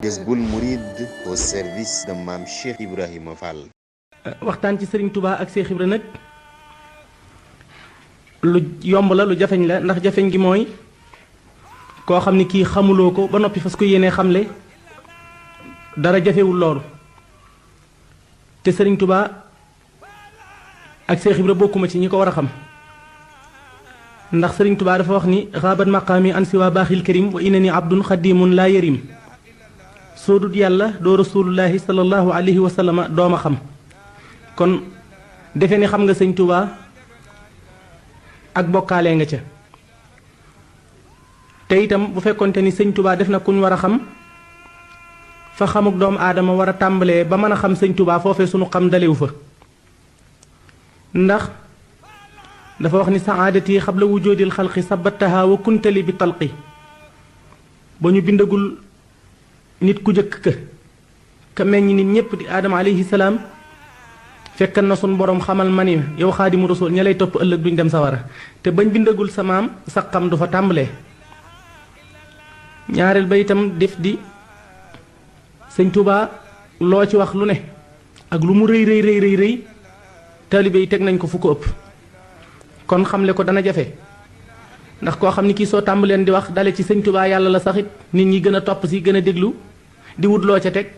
Jazboul Mouride au service de Mame Cheikh Ibrahima Fall. waxtaan ci Serigne Touba ak Cheikh Ibra nag lu yomb la lu jafeñ la ndax jafeñ gi mooy koo xam ni kii xamuloo ko ba noppi fas ko yéenee xamle dara jafewul loolu te Serigne Touba ak Cheikh Ibra bokkuma ci ñi ko war a xam ndax Serigne Touba dafa wax ni xaabat maqaami an siwa baaxil karim wa inani abdun xadimun laa yarim soo dut yàlla doo rasulullahi sallallahu alayhi wa sallam dooma xam kon defe ni xam nga sëñ Touba ak bokkaale nga ca te itam bu fekkonte ni sëñ Touba def na kuñ war a xam fa xamuk doomu aadama war a tàmbalee ba mën a xam sëñ Touba foofee sunu xam dalewu fa ndax dafa wax ni saadati xabla wujoodil xalqi sabataha wa kuntali bi talqi ba ñu bindagul nit ku jëkk ka meññ nit ñépp di aadama alayhi salaam fekkan na sun borom xamal ma ni yow xaadimu rasul ña lay topp ëllëg duñ dem sawara te bañ bindagul sa maam sa xam du fa tàmbalee ñaareel ba itam def di sëñ Touba loo ci wax lu ne ak lu mu rëy rëy rëy rëy rëy taalibe yi teg nañ ko fu ko ëpp kon xamle ko dana jafe ndax koo xam ni kii soo tàmbaleen di wax dale ci sëñ Touba yàlla la saxit nit ñi gën a topp si gën a déglu di wut loo ca teg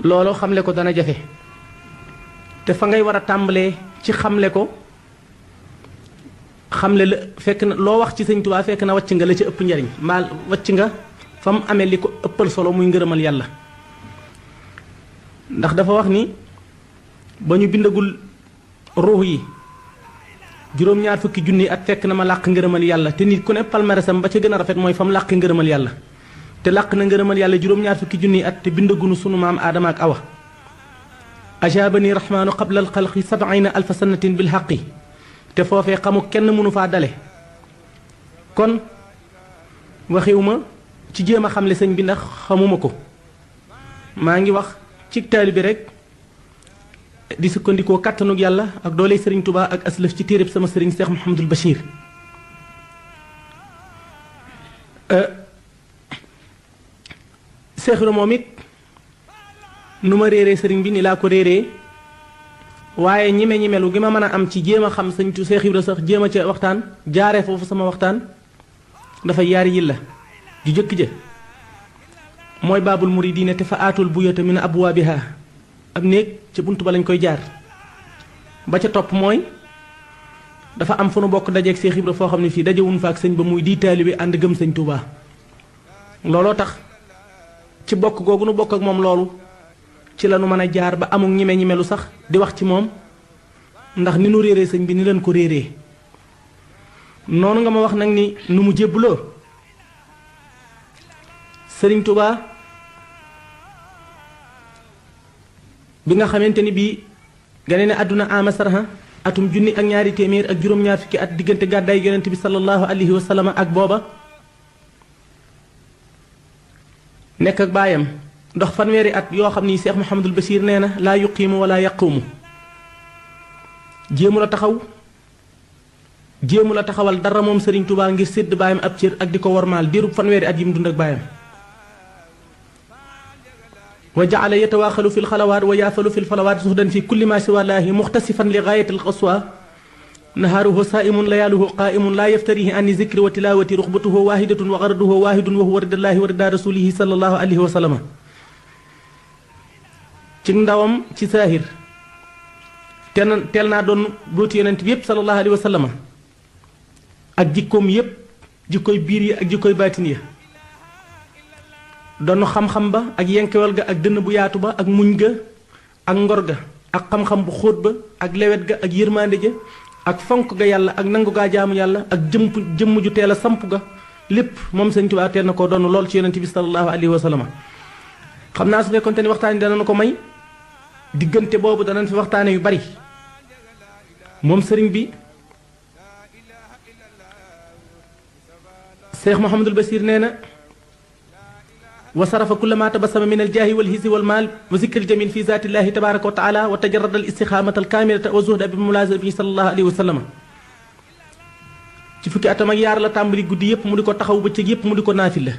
loolu xamle ko dana jafe te fa ngay war a tàmbalee ci xamle ko xamle la fekk na loo wax ci sëñ Touba fekk na wàcc nga la ca ëpp njariñ mbaa wàcc nga fa mu amee li ko ëppal solo muy ngërëmal yàlla ndax dafa wax ni ba ñu bindagul ruux yi juróom-ñaar fukki junni at fekk na ma làq ngërëmal yàlla te nit ku ne palmarèsam ba ca gën a rafet mooy fa mu làq ngërëmal yàlla te làq na ngërëmal yàlla juróom-ñaar fukki junni at te bindagunu sunu maam aadama ak awa ajaabani rahmaanu qabla al xalqi sab'ina alfa sanatin bil xaqi te foofee xamu kenn mënu faa dale kon waxiwuma ci jéem a xamle sëñ bi ndax xamuma ko maa ngi wax ci taalibe rek di sukkandikoo kàttanug yàlla ak dooley sëriñ Touba ak aslëf ci téereb sama sëriñ Cheikh Mouhamadul Bachir Cheikh Ibra moom it nu ma réeree sëriñ bi ni laa ko réeree waaye ñime-ñimelu gi ma mën a am ci jéem a xam sëñ Cheikh Ibra sax jéem a ca waxtaan jaaree foofu sama waxtaan dafa yaari yilla ju jëkk ja mooy baabul muridiina te fa aatul buyata min abwaabiha ab néeg ca bunt ba lañ koy jaar ba ca topp mooy dafa am fu nu bokk dajeeg Cheikh Ibra foo xam ne fii dajewun fa ak sëñ ba muy di taalibe ànd gëm sëñ Touba looloo tax ci bokk googu nu bokk ak moom loolu ci la nu mën a jaar ba amul ñime-ñimelu sax di wax ci moom ndax ni nu réeree sëñ bi ni leen ko réeree noonu nga ma wax nag ni nu mu jébbuloo sëriñ Touba bi nga xamante ni bii gane ne àdduna ama sarha atum junni ak ñaari téeméer ak juróom-ñaar fukki at diggante gàddaay yonent bi sallallahu alayhi wa sallam ak booba nekk ak baayam ndox fanweeri at yoo xam ni Cheikh Mouhamadul Bachir nee na laa yuqiimu wala yaquumu jéemu la taxawal dara moom sëriñ Touba ngir sédd baayam ab cër ak di ko wormaal diirub fanweeri at yi mu dund ak baayam wa jaala yatawaaxalu fi lxalawaat wa yaafalu fi lfalawaat suxdan fi kulli ma siwallaahi muxtasifan li gaayati alqaswa nahaaruhu saaimun layaaluhu qaaimun laa yaftarihi ani zikri wa tilaawati ruxbatuhu waahidatun wa garaduhu waahidun wa huwa ridallaahi wa ridaa rasulihi sallallahu alayhi wa sallam ci ndawam ci saahir teel naa doon booti yonent bi yépp sallallahu alayhi wa sallam ak jikkoom yépp jikkoy biir yi ak jikkoy baatin ya doon xam-xam ba ak yenkewal ga ak dënn bu yaatu ba ak muñ ga ak ngor ga ak xam-xam bu xóot ba ak lewet ga ak yërmande ja ak fonk ga yàlla ak nangu gaa jaamu yàlla ak jëmm ju teel a samp ga lépp moom sëñ Touba teel na ko doon lool ci yonent bi sallallahu alayhi wa sallam xam naa su fekkoonte ni waxtaan yi danañu ko may diggante boobu danañ fi waxtaane yu bari moom sëriñ bi Cheikh Mouhamadul Bachir nee na wa sarafa kulla ma tabassama min aljaahi walhisi walmaal wa zikri aljamil fi zaatillahi tabaraka wa taala wa tajarrada al istixaamata alkaamilata wa zuhda bi mulaazabihi sallallahu alayhi wa sallam ci fukki atam ak yaar la tàmbali guddi yépp mu di ko taxaw bëccëg yépp mu di ko naafila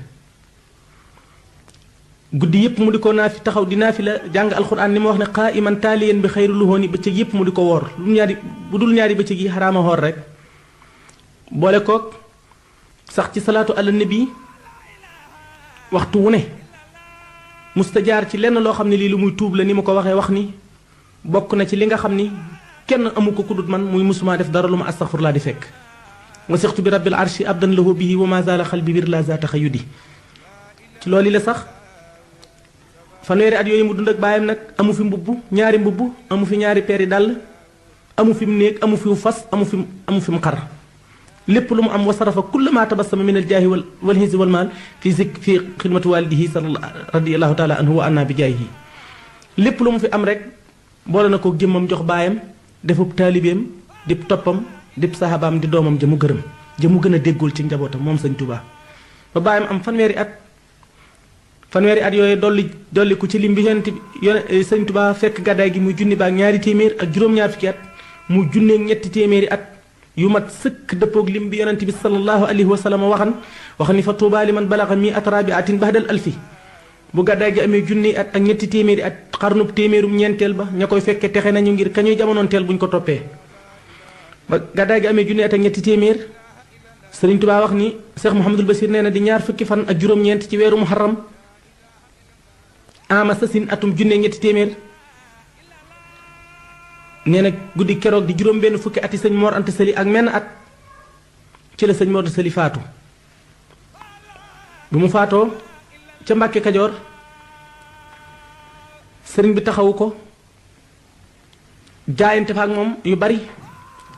guddi yëpp mu di ko naafi taxaw di naafi la jàng alxuraan ni ma wax ne qaa'iman taaliyan bi xayri luhooni bëccëg yëpp mu di ko woor bu dul ñaari bëccëg yi xaraama xoor rek boole koog sax ci salaatu ala nabi waxtu wu ne mustajaar ci lenn loo xam ne lii lu muy tuub la ni ma ko waxee wax ni bokk na ci li nga xam ni kenn amu ko kudut man muy musuma def dara lu ma astaxfirullah di fekk wasixtu bi rabbil arshi abdan lahu bihi wa ma zaala xalbi bir la zaata xayudi ci loolu la sax fanweeri at yooyu mu dund ak baayam nag amu fi mbubb ñaari mbubb amu fi ñaari peeri dàll amu fi mu néeg amu fi mu fas amu fi mu xar lépp lu mu am wasarafa kulla ma tabassama min al jaahi wal hinsi wal maal fi xidmati walidihi radiyallahu taala anhu wa anna bi jaahihi lépp lu mu fi am rek boole na ko jëmmam jox baayam defub taalibeem dib toppam dib sahabaam di doomam jëmu gërëm jëmu gën a déggul ci njabootam moom sëñ Tuubaa ba baayam am fanweeri at yooyu dolli ku ci lim bi sëñ Tuubaa fekk gàddaay gi muy junni baak ñaari téeméer ak juróom-ñaar fukki at mu junneeg ñetti téeméeri at yu mat sëkk dëppoog lim bi yonent bi sallallahu alayhi wa sallam wax ni fa tuubaa li man balaxa mi at rabiatin bahdal alfi bu gàddaay gi amee junni at ak ñetti téeméeri at xarnub téeméerum ñeenteel ba ña koy fekke texe nañu ngir kañuy jamonoonteel buñ ko toppee ba gàddaay gi amee junni at ak ñetti téeméer sëriñ Tuubaa wax ni Cheikh Mouhamadul Basir nee na di ñaar fukki fan ak juróom-ñeent ci weeru muharram ama sasin atum junne ñetti téeméer nee na guddi keroog di juróom benn fukki ati sëñ Mor Anta Sali ak menn at ci la sëñ Mor Anta Sali faatu bu mu faatoo ca Mbàkke Kajoor sëriñ bi taxawu ko jaayante fa ak moom yu bari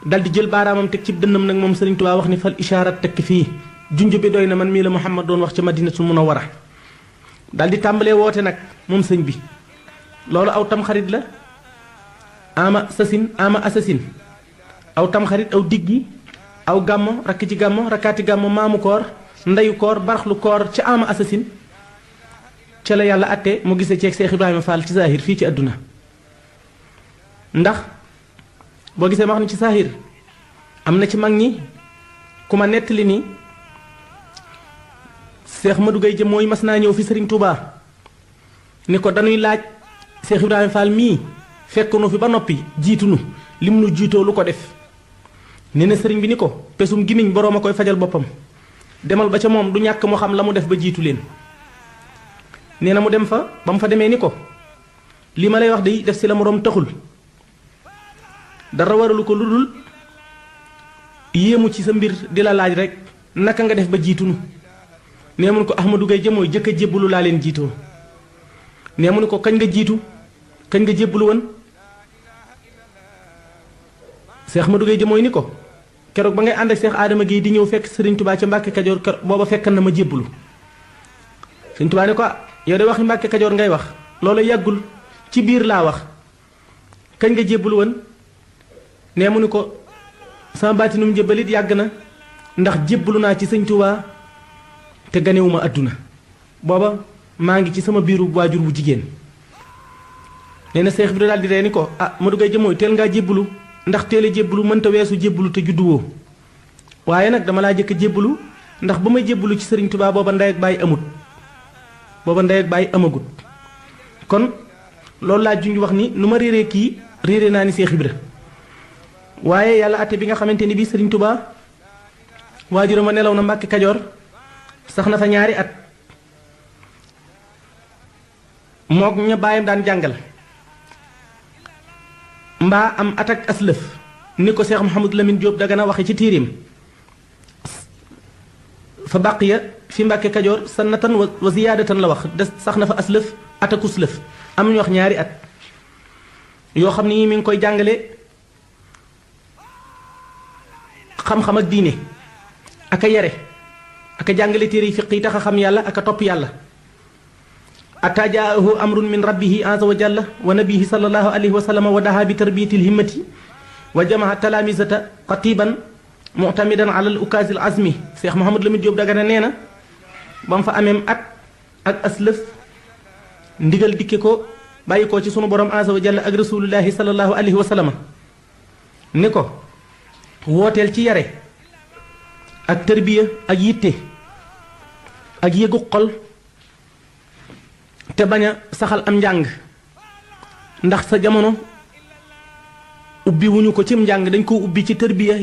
dal di jël baaraamam teg ci dënnam nag moom sëriñ Tuubaa wax ni fal ishaarat tekk fii junj bi doy na man mii la Muhammad doon wax ca Madinatul Munawwara dal di tàmbalee woote nag moom sëñ bi loolu aw tamxarit la ama assasine aw tamxarit aw diggi aw gàmmo rakk ci gàmmo rakkaati gàmmo maamu koor ndeyu koor baraxlu koor ca ama assasine ca la yàlla atte mu gisee ceeg Seex Ibrahima Fall ci saahir fii ci àdduna ndax boo gisee ma wax ni ci saahir am na ci mag ñi ku ma nettali ni Seex Madou Gueye jëm mooy mas naa ñëw fi Sëriñ Tuubaa ni ko dañuy laaj Seex Ibrahima Fall mii fekk nu fi ba noppi jiitu nu lim nu jiitoo lu ko def nee na sëriñ bi ni ko pesum gimiñ boroom a koy fajal boppam demal ba ca moom du ñàkk moo xam la mu def ba jiitu leen nee na mu dem fa ba mu fa demee ni ko li ma lay wax day def si la moroom taxul dara waralu ko lu dul yéemu ci sa mbir di la laaj rek naka nga def ba jiitu nu nee mun ko Ahmadou Gueye jëmooy jëkk a jébbalu laa leen jiitoo nee mu ni ko kañ nga jiitu kañ nga jébbalu woon Seex Ahmadou Gueye jëmooy ni ko keroog ba ngay ànd ak Seex Adama Gueye di ñëw fekk Sëriñ Tuubaa ca Mbàkke Kajoor booba fekkan na ma jébbalu Sëriñ Tuubaa ni ko yow de waxi Mbàkke Kajoor ngay wax loola yàggul ci biir laa wax kañ nga jébbalu woon nee mu ni ko sama baatinum jébbalit yàgg na ndax jébbalu naa ci Sëriñ Tuubaa te ganewuma àdduna booba maa ngi ci sama biiru waajur bu jigéen nee na seex bi daal di ree ni ko Madou Gueye jëmooy teel ngaa jébbalu ndax teel a jébbalu mënta weesu jébbalu te judduwoo waaye nag dama laa jëkk a jébbalu ndax ba may jébbalu ci Sëriñ Tuubaa booba ndey ak bàyyi amut booba ndey ak bàyyi amagut kon loolu laa junj wax ni nu ma réeree kii réeree naa ni Seex Ibra waaye yàlla atte bi nga xamante ni bii Sëriñ Tuubaa waajuram ma nelaw na Mbàkke Kajoor sax na fa ñaari at mook ña baayam daan jàngal mbaa am atak aslëf ni ko Seex Mouhamadou Lamine Diop Dagana waxe ci tiirim fa baqiya fi Mbàkke Kajoor sannatan wa ziyaadatan la wax des sax na fa aslëf atakus lëf am ñu wax ñaari at yoo xam ni mi ngi koy jàngale xam-xam ak diine ak a yare ak a jàngale téere yi fiq yi tax a xam yàlla ak a topp yàlla ataa jaahu amrun min rabbihi azza wa jalla wa nabihi sallallahu alayhi wa sallam wa daha bi tarbiyati lhimmati wa jamaa talamisata qatiban mu'tamidan ala al ukaasi al azmi Seex Mouhamadou Lamine Diop Dagana nee na ba mu fa ameem at ak aslëf ndigal dikke ko bàyyi ko ci sunu borom azza wa jalla ak rasulullahi sallallahu alayhi wa sallam ni ko wooteel ci yare ak tërbiya ak yitte ak yëgu xol te bañ a saxal am njàng ndax sa jamono ubbi wuñu ko cim njàng dañ ko ubbi ci tërbiya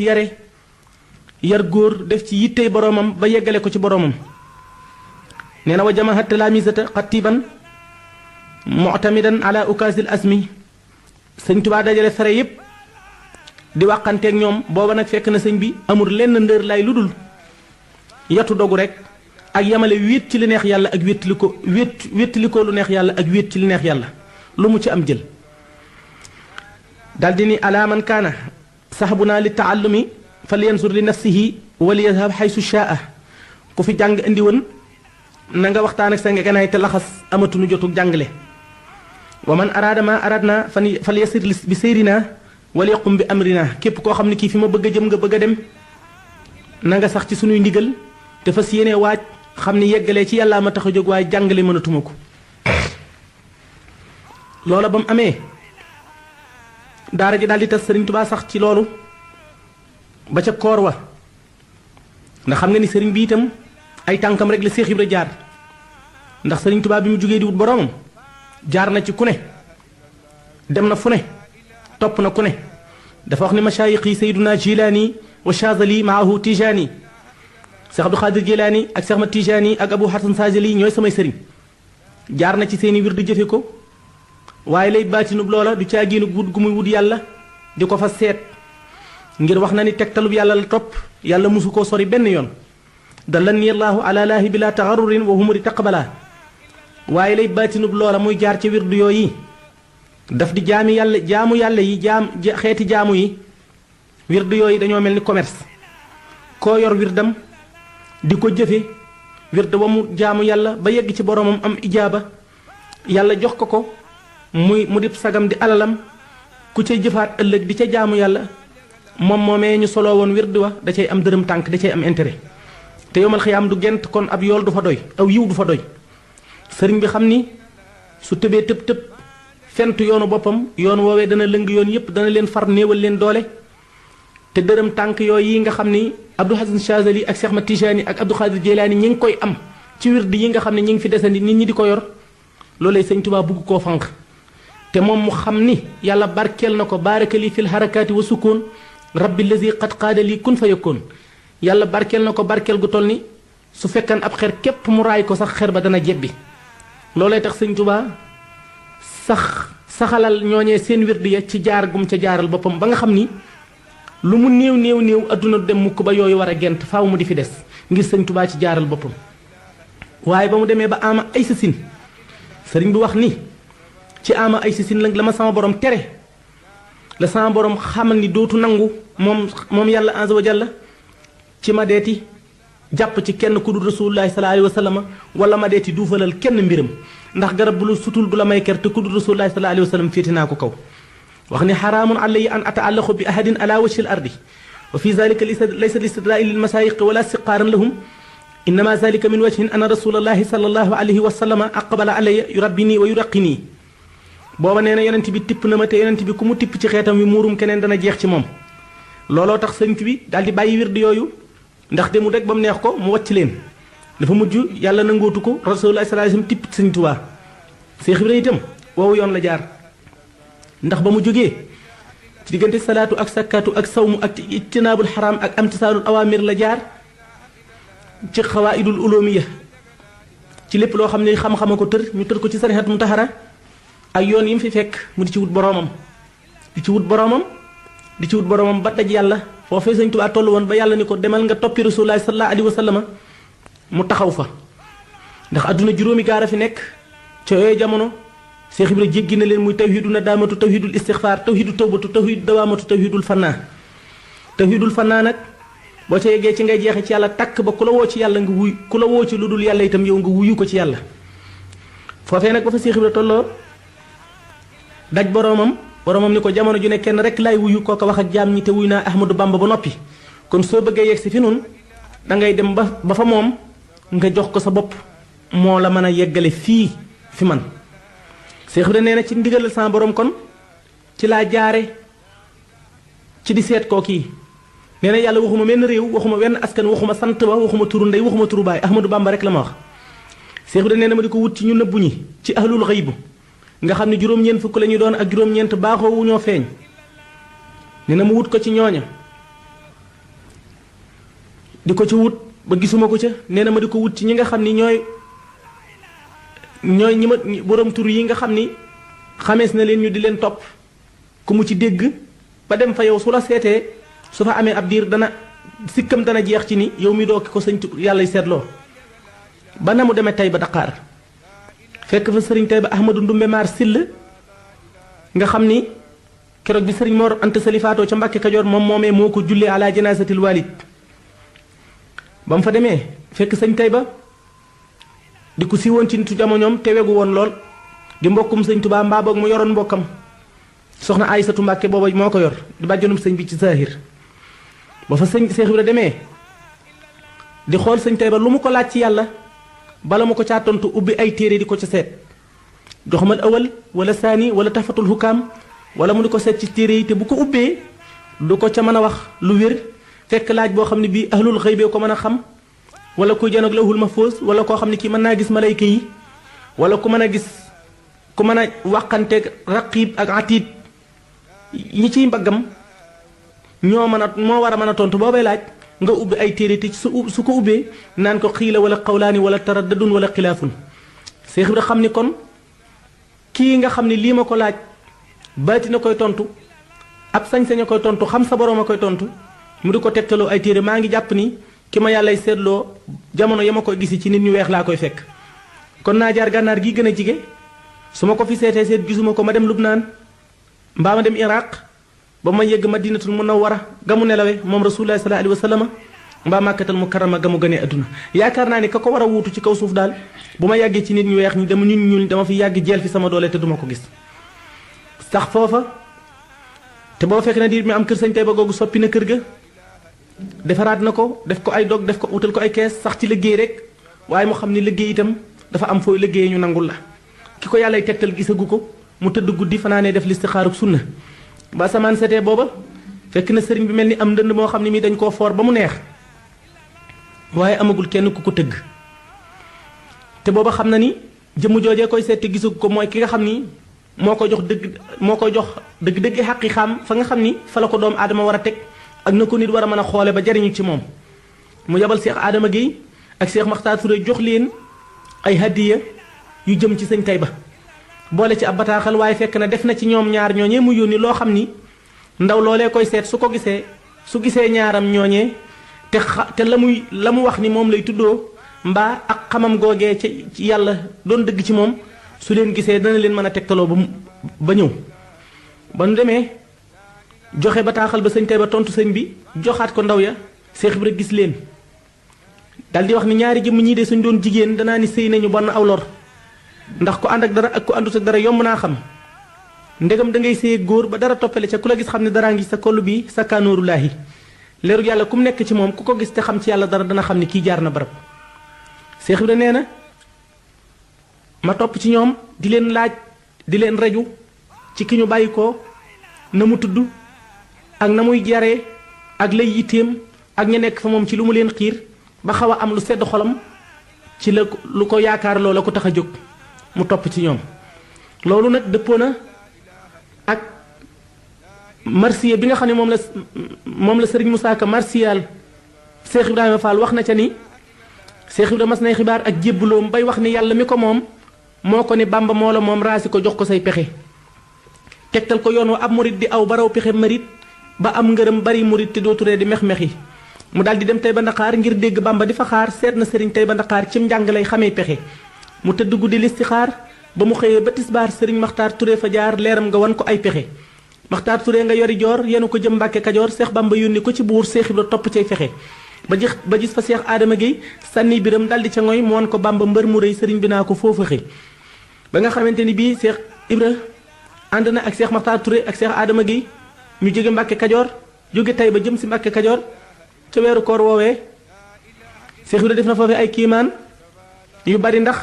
yar góor def ci yittey boroomam ba yeggale ko ci boroomam nee na wa jamaha talaamisata xatiban mu'tamidan ala ukaasil asmi sëñ Tuubaa dajale fere yépp di waxanteeg ñoom booba nag fekk na sëñ bi amul lenn ndër lay lu dul yatu dogu rek ak yamale wéet ci li neex yàlla ak wéttali ko lu neex yàlla ak wéet ci li neex yàlla lu mu ci am jël daldi ni ala man kaana saxbunaa li taallumi fal yansur li nafsihi wal yazhab xaysu shaa ku fi jàng indi woon na nga waxtaan ak sa ngeganaay te laxas amatuñu jotu jàngale wa man araada ma aradna fal yasir bi seyrina wal yaqum bi amrina képp koo xam ne kii fi ma bëgg a jëm nga bëgg a dem na nga sax ci sunuy ndigal te fas yéene waaj xam ni yeggalee ci yàllaa ma tax a jóg waaye jàngale mënatuma ko loola ba mu amee daara ji daal di tas sëriñ Tuubaa sax ci loolu ba ca koor wa ndax xam nga ni sëriñ bi itam ay tànkam rek la Seex Ibra jaar ndax sëriñ Tuubaa bi mu jógee di wut boroomam jaar na ci ku ne dem na fu ne topp na ku ne dafa wax ni mashaayix yi Sayyiduna Jilaani wa Chazali maahu Tijaani Seex Abdu Xaadir Jilaani ak Seex Ahmad Tijaani ak Abu Hasan Saajali ñooy samay sëriñ jaar na ci seeni wir di jëfe ko waaye lay baatinub loola du caagiinu wut gu muy wut yàlla di ko fa seet ngir wax na ni tegtalub yàlla la topp yàlla musu koo sori benn yoon dallani allahu ala laahi bila taxarurin wa humuri taqbala waaye lay baatinub loola muy jaar ca wirdu yooyu daf di jaamu yàlla yi xeeti jaamu yi wirdu yooyu dañoo mel ni commerce koo yor wirdam di ko jëfe wirdu ba mu jaamu yàlla ba yegg ci boromam am ijaaba yàlla jox ko mu dib sagam di alalam ku cay jëfaat ëllëg di ca jaamu yàlla moom moomee ñu soloo woon wirdu wa da cay am dërëm tànk da cay am intérêt te yomal xiyaam du gent kon ab yool du fa doy aw yiw du fa doy sëriñ bi xam ni su tëbee tëb fent yoonu boppam yoon woowee dana lëng yoon yépp dana leen far néewal leen doole te dërëm tànk yooyu yi nga xam ni Abdou Hasan Chazali ak Seex Ahmad Tijaani ak Abdou Xaadir Jilaani ñi ngi koy am ci wirdu yi nga xam ne ñi ngi fi desandi nit ñi di ko yor loolee sëñ Tuubaa bugg koo fanq te moom mu xam ni yàlla barkeel na ko baaraka lii fil harakaati wa sukkoon rabbi lazi qad qaada lii kun fa yakkoon yàlla barkeel na ko barkeel gu toll ni su fekkan ab xer képp mu raay ko sax xer ba dana jebbi loolee tax sëñ Tuubaa saxalal ñooñee seen wirdu ya ci jaar gum ca jaaral boppam ba nga xam ni lu mu néew adduna du dem mukk ba yooyu war a gent faaw mu di fi des ngir sëñ Tuubaa ci jaaral boppam waaye ba mu demee ba ama ay sa sin sëriñ bi wax ni ci ama ay sa sin la ma sama borom tere la sama borom xamal ni dootu nangu moom yàlla azza wa jalla ci ma deeti jàpp ci kenn ku dul rasulullahi sallallahu alayhi wa sallam wala ma deeti duufalal kenn mbiram ndax garab bu la sutul du la may ker te ku dul rasulullahi sallallahu alayhi wa sallam féeti naa ko kaw wax ni xaraamun alayhi an ataallaqu bi ahadin ala wajhi al ardi wa fi zalika laysa listidraai lil masaayiq wala siqaaran lahum innama zalika min wajhin ana rasulallahi sallallahu alayhi wa sallam aqbala alayya yurabbini wa yuraqini booba nee na yonent bi tipp na ma te yonent bi ku mu tipp ci xeetam wi muurum keneen dana jeex ci moom looloo tax sëñ bi daal di bàyyi wirdu yooyu ndax demul rek ba mu neex ko mu wàcc leen dafa mujj yàlla nangootu ko rasulullah sallallahu alayhi wasallam tipp sëñ Tuubaa Seex Ibra itam woowu yoon la jaar ndax ba mu jógee ci diggante salaatu ak sakkaatu ak sawmu ak ijtinaabul xaraam ak amtisaalul awaamir la jaar ci xawaidul ulumiya ci lépp loo xam ne xam-xama ko tër ñu tër ko ci sarihat mutahara ak yoon yi mu fi fekk mu di ci wut boroomam ba daj yàlla foofee sëñ Tuubaa toll woon ba yàlla ni ko demal nga toppi rasulullahi sallallahu alayhi wa sallam mu taxaw fa ndax adduna juróomi gaar a fi nekk ca yooyu jamono Seex Ibra jéggi na leen muy tawhidu nadaamatu tawhidul istixfaar tawhidu tawbatu tawhidu dawaamatu tawhidul fannaa nag boo ca yeggee ci ngay jeexe ci yàlla takk ba ku la woo ci yàlla nga wuy ku la woo ci lu dul yàlla itam yow nga wuyu ko ci yàlla foofee nag ba fa Seex Ibra tolloo daj boroomam ni ko jamono ju ne kenn rek laay wuyu kooka wax ak jaam ñi te wuyu naa Ahmadou Bamba ba noppi kon soo bëggee yegg si fi nun dangay dem ba fa moom nga jox ko sa bopp moo la mën a yeggale fii fi man Seex Ibra nee na ci ndigalal sama borom kon ci laa jaare ci di seet koo kii nee na yàlla waxuma menn réew waxuma wenn askan waxuma sant ba waxuma turu ndey waxuma turu baay Ahmadou Bamba rek la ma wax Seex Ibra nee na ma di ko wut ci ñu nëbbu ñi ci ahlul xayb nga xam ne juróom-ñeent fukk la ñu doon ak juróom-ñeent baaxoo wu ñoo feeñ nee na mu wut ko ci ñooña di ko ci wut ba gisuma ko ca nee na ma di ko wut ci ñi nga xam ni ñooy ñi ma borom tur yi nga xam ni xamees na leen ñu di leen topp ku mu ci dégg ba dem fa yow su la seetee su fa amee ab diir dana sikkam dana jeex ci ni yow mi doo ki ko sëñ yàlla seetloo ba na mu demee Tayba Dakar fekk fa sëriñ Tayba Ahmadou Ndumbe Maar Sill nga xam ni keroog bi sëriñ Mor Anta Sali faatoo ca Mbàkke Kajoor moom moomee moo ko jullee ala janaasatil walid ba mu fa demee fekk sëñ Tayba di ko siiwoon ci nitu jamonoom te wegu woon lool di mbokkum sëñ Tuubaa mbaa boog mu yoroon mbokkam soxna Aysatu Mbàkke booba moo ko yor di bàjjanum sëñ bi ci saahir ba fa sëñ Seex Ibra demee di xool sëñ Tayba lu mu ko laaj ci yàlla bala mu ko caa tontu ubbi ay téere di ko ca seet doxamal awal wala saani wala tafatul hukaam wala mu di ko seet ci téere yi te bu ko ubbee du ko ca mën a wax lu wér fekk laaj boo xam ne bii ahlul xëybee ko mën a xam wala kuy janoog lawhul mahfuus wala koo xam ne kii mën naa gis malayka yi wala ku mën a gis ku mën a wàqanteeg raqiib ak atiid ñi ciy mbaggam ñoo mën a moo war a mën a tontu boobay laaj nga ubbi ay téere te su ko ubbee naan ko xiila wala xawlaani wala taraddadun wala xilaafun Seex Ibra xam ni kon kii nga xam ne lii ma ko laaj baati na koy tontu ab sañ-sañ a koy tontu xam sa boroom a koy tontu mu di ko tegtaloo ay téere maa ngi jàpp ni ki ma yàllay seetloo jamono ya ma koy gisi ci nit ñu weex laa koy fekk kon naa jaar gànnaar gi gën a jige su ma ko fi seetee seet gisuma ko ma dem Lubnaan mbaa ma dem Iraq ba ma yegg Madinatul Munawwara ga mu nelawe moom Rasulullah sallallahu alayhi wa sallam mbaa Màkkatal Mukarrama ga mu gënee adduna yaakaar naa ni ka ko war a wuutu ci kaw suuf daal bu ma yàggee ci nit ñu weex ñi dama nit ñuul dama fi yàgg jeel fi sama doole te duma ko gis sax foofa te boo fekk na di mi am kër sëñ Tayba googu soppi na kër ga defaraat na ko def ko ay dog def ko utal ko ay kees sax ci liggéey rek waaye mu xam ni liggéey itam dafa am fooy liggéey ñu nangul la ki ko yàllay tegtal gisagu ko mu tëdd guddi fanaanee def listixaaruk sunna ba samaan setee booba fekk na sëriñ bi mel ni am ndënd moo xam ne mii dañ koo foor ba mu neex waaye amagul kenn ku ko tëgg te booba xam na ni jëmm joojee koy seete gisagu ko mooy ki nga xam ni moo ko jox dëgg xaqi xam fa nga xam ni fa la ko doomu aadama war a teg ak na ko nit war a mën a xoole ba jariñu ci moom mu yabal Seex Adama Guèye ak Seex Maxtaar Touré jox leen ay hadiya yu jëm ci sëñ Tayba boole ci ab bataaxal waaye fekk na def na ci ñoom ñaar ñooñee mu yónni loo xam ni ndaw loolee koy seet su gisee ñaaram ñooñee te la mu wax ni moom lay tuddoo mbaa ak xamam googee ci yàlla doon dëgg ci moom su leen gisee dana leen mën a tegtaloo ba ñëw ba nu demee joxe bataaxal ba sëñ Tayba tontu sëñ bi joxaat ko ndaw ya Seex Ibra gis leen dal di wax ni ñaari jëmm ñii de suñ doon jigéen danaa ni sëy nañu bon aw lor ndax ku ànd ak dara ak ku àndut ak dara yomb naa xam ndegam da ngay sëy góor ba dara toppale ca ku la gis xam ne daraa ngi sa koll bi sa kaanóorulaahi leeru yàlla ku mu nekk ci moom ku ko gis te xam ci yàlla dara dana xam ni kii jaar na barab Seex Ibra nee na ma topp ci ñoom di leen laaj di leen reju ci ki ñu bàyyi ko na mu tudd ak na muy jaree ak lay yitteem ak ña nekk fa moom ci lu mu leen xiir ba xaw a am lu sedd xolam ci la lu ko yaakaar loola ko tax a jóg mu topp ci ñoom loolu nag dëppoo na ak marsiya bi nga xam ne moom la sëriñ Moussa Ka marsiyal Seex Ibrahima Fall wax na ca ni Seex Ibrahima mas nay xibaar ak jébbaloom bay wax ni yàlla mi ko moom moo ko ni Bàmba moo la moom raasi ko jox ko say pexe tegtal ko yoon wa ab murit di aw baraw pexe marit ba am ngërëm bari murit te dooturee di mex-mexi mu daal di dem Tayba Ndakaar ngir dégg Bàmba di fa xaar seet na sëriñ Tayba Ndakaar cim njàng lay xamee pexe mu tëdd guddi listixaar ba mu xëyee ba tisbaar sëriñ Maxtaar Touré fa jaar leeram nga wan ko ay pexe Maxtaar Touré nga yori joor yenu ko jëm Mbàkke Kajoor Seex Bàmba yónni ko ci buur Seex Ibra topp cay fexe ba gis fa Seex Adama Guèye sànni biram daldi ca ngoy mu wan ko Bàmba mbër mu rëy sëriñ bi naa ko foofa xëy ba nga xamante ni bii Seex Ibra ànd na ak Seex Maxtaar Touré ak Seex Adama Guèye ñu jóge Mbàkke Kajoor jóge Tayba jëm si Mbàkke Kajoor ca weeru koor woowee Seex Ibra def na foofu ay kiimaan yu bari ndax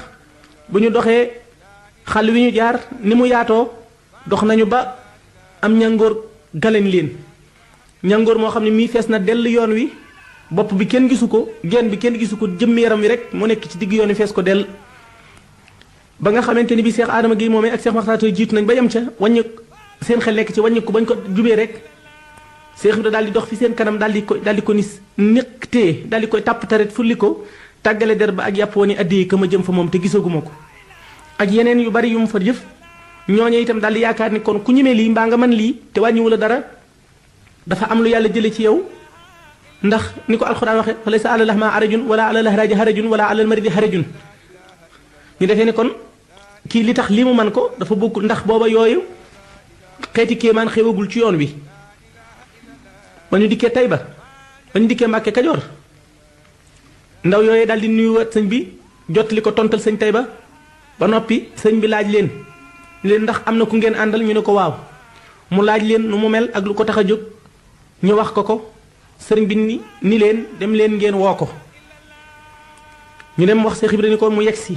bu ñu doxee xal wi ñu jaar ni mu yaatoo dox nañu ba am ñangoor galañ leen ñangoor moo xam ne mii fees na dell yoon wi bopp bi kenn gisu ko genn bi kenn gisu ko jëmmi yaram wi rek mu nekk ci digg yoon wi fees ko dell ba nga xamante ni bi Cheikh Adama Guèye moomee ak Cheikh Makhtar Touré jiitu nañ ba yem ca wàññi seen xel nekk ci wàññi ko bañ ko jubee rek Cheikh Ibra daal di dox fi seen kanam daal di ko ni niqtee daal di koy tàpp taret fulli ko tàggale der ba ak yàpp woni addi ka ma jëm fa moom te gisaguma ko ak yeneen yu bari yu mu fa jëf ñooñu itam daal di yaakaar ni kon ku ñemee lii mbaa nga mën lii te wàññiwu la dara dafa am lu yàlla jële ci yow ndax ni ko alxuraan waxe fa laysa ala lahma harajun wala ala lahraaji harajun wala ala almaridi harajun ñu defee ni kon kii li tax lii mu man ko dafa bokkul ndax booba yooyu xeeti kéemaan xewagul ci yoon wi ba ñu dikkee Tayba ba ñu dikkee Mbàkke Kajoor ndaw yooyu daal di nuyuwaat sëñ bi jottali ko tontal sëñ Tayba ba noppi sëñ bi laaj leen ndax am na ku ngeen àndal ñu ne ko waaw mu laaj leen nu mu mel ak lu ko tax a jóg ñu wax ko sëriñ bi ni leen dem leen ngeen woo ko ñu dem wax Cheikh Ibra ni ko mu yegg si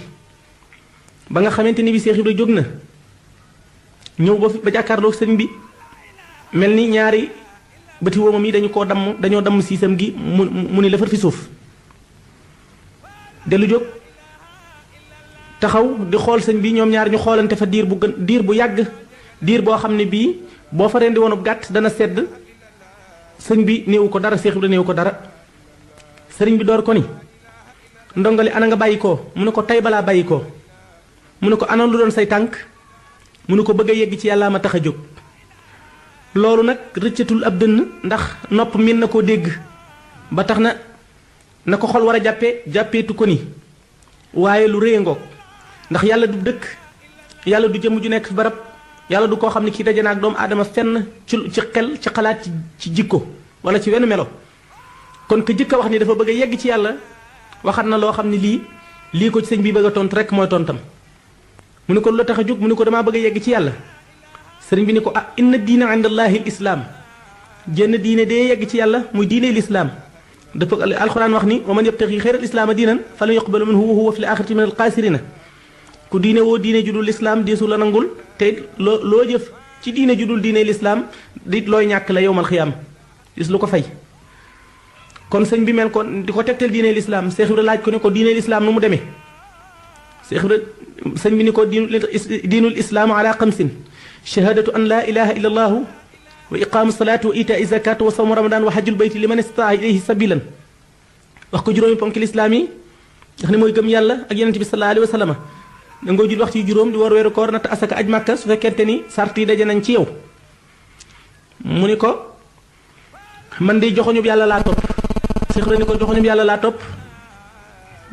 ba nga xamante ni bi Cheikh Ibra jóg na ñëw ba jàkkaarloo sëriñ bi mel ni ñaari bëti woomam yi dañoo damm siisam gi mu ni lafar fi suuf dellu jóg taxaw di xool sëñ bi ñoom ñaar ñu xoolante fa diir bu yàgg diir boo xam ne bii boo fa rendi woonub gàtt dana sedd sëñ bi néewu ko dara Cheikh Ibra néewu ko dara sëriñ bi door ko ni ndongali ana nga bàyyi ko mu ne ko tey balaa bàyyi ko mu ne ko ana lu doon say tànk mu ne ko bëgg a yegg ci yàllaa ma tax a jóg loolu nag rëccatul ab dënn ndax nopp min na koo dégg ba tax na ko xol war a jàppeetu ko ni waaye lu rëy ngoog ndax yàlla du dëkk yàlla du jëmm ju nekk fi barab yàlla du koo xam ne kii daje na ak doomu aadama fenn ci xel ci xalaat ci jikko wala ci wenn melo kon que jëkk a wax ni dafa bëgg a yegg ci yàlla waxat na loo xam ne lii ko ci sëñ bi bëgg a tontu rek mooy tontam mu ne ko lu la tax a jóg mu ne ko damaa bëgg a yegg ci yàlla sëriñ bi ni ko inna diina inda allahi l islaam jenn diine dee yegg ci yàlla muy diine lislaam dafa alxuraan wax ni wa man yabtaxi xeyral islaama diinan falan yuqbala minhu wa huwa fi l axirati min al xaasirina ku diine woo diine judul lislaam deesu la nangul te loo jëf ci diine judul diine lislaam di looy ñàkk la yowmal xiyaam gis lu ko fay kon sëñ bi mel ko di ko tegtal diine lislaam Cheikh Ibra laaj ko ne ko diine lislaam nu mu demee Cheikh Ibra sëñ bi ni ko diinul islaamu ala xamsin shahadatu an laa ilaha illa allahu wa iqaamu salaati wa itaa zakat wa sawmu ramadan wa hajjul bayti liman istaa ilayhi sabilan wax ko juróomi ponk lislaam yi nga xam ne mooy gëm yàlla ak yonent bi sallallahu alayhi wa sallam dangoo jul waxtu yu juróom di war weeru koor natt asaka aj màkka su fekkente ni sart yi daje nañ ci yow mu ni ko man de joxoñub yàlla laa topp Cheikh Ibra ni ko joxoñub yàlla laa topp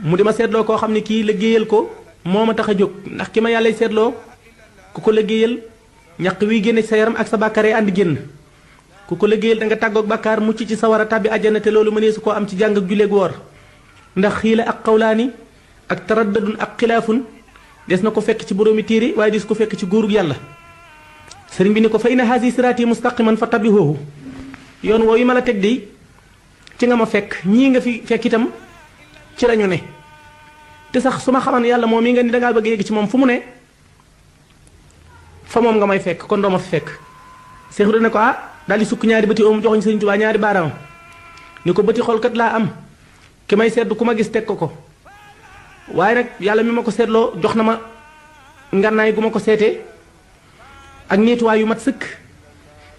mu di ma seetloo koo xam ne kii liggéeyal ko moo ma tax a jóg ndax ki ma yàllay seetloo ku ko liggéeyal ñaq wiy génne ci sa yaram ak sa bàkkaaree ànd génn ku ko liggéeyal da nga tàggoog bàkkaar mucc ci sawara tàbbi àjjana te loolu mënee su koo am ci jàng ak julleeg woor ndax xiila ak xawlaani ak taraddadun ak xilaafun des na ko fekk ci boroomi téere waaye des ko fekk ci góorug yàlla sëriñ bi ni ko fa inna haasi siraati mustaqiman fa tabihuhu yoon woo yi ma la teg de ci nga ma fekk ñii nga fi fekk itam ci lañu ne te sax su ma xaman yàlla moom mi nga ni dangaa bëgg yegg ci moom fu mu ne fa moom nga may fekk kon doo ma fi fekk Cheikh Ibra ne ko daal di sukk ñaari bëti oom joxoñ Sëriñ Tuubaa ñaari baaraam ni ko bëti xool kat laa am ki may seetlu ku ma gis teg ko waaye nag yàlla mi ma ko seetloo jox na ma ngannaay gu ma ko seetee ak niituwaay yu mat sëkk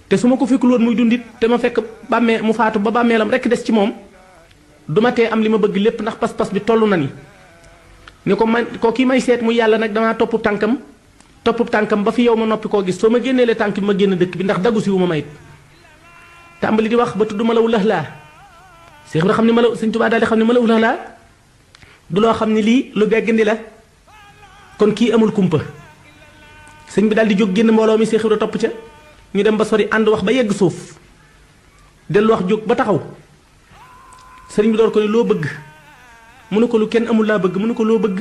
te su ma ko fekkul woon muy dundit te ma fekk bàmmee mu faatu ba bàmmeelam rekk des ci moom duma tee am li ma bëgg lépp ndax pas-pas bi toll na ni ko man ko kii may seet muy yàlla nag damaa topp tànkam ba fi yow ma noppi koo gis soo ma génneelee tànk bi ma génn dëkk bi ndax daggu si wu ma mayit tàmbali di wax ba tudd ma la wulax laa Cheikh Ibra xam ne ma la Sëñ Tuubaa daal di xam ne ma la wulax laa du loo xam ne lii lu beggandi la kon kii amul kumpa sëñ bi daal di jóg génn mbooloo mi Cheikh Ibra topp ca ñu dem ba sori ànd wax ba yegg suuf dellu wax jóg ba taxaw sëriñ bi door ko ne loo bëgg mu ne ko lu kenn amul laa bëgg mu ne ko loo bëgg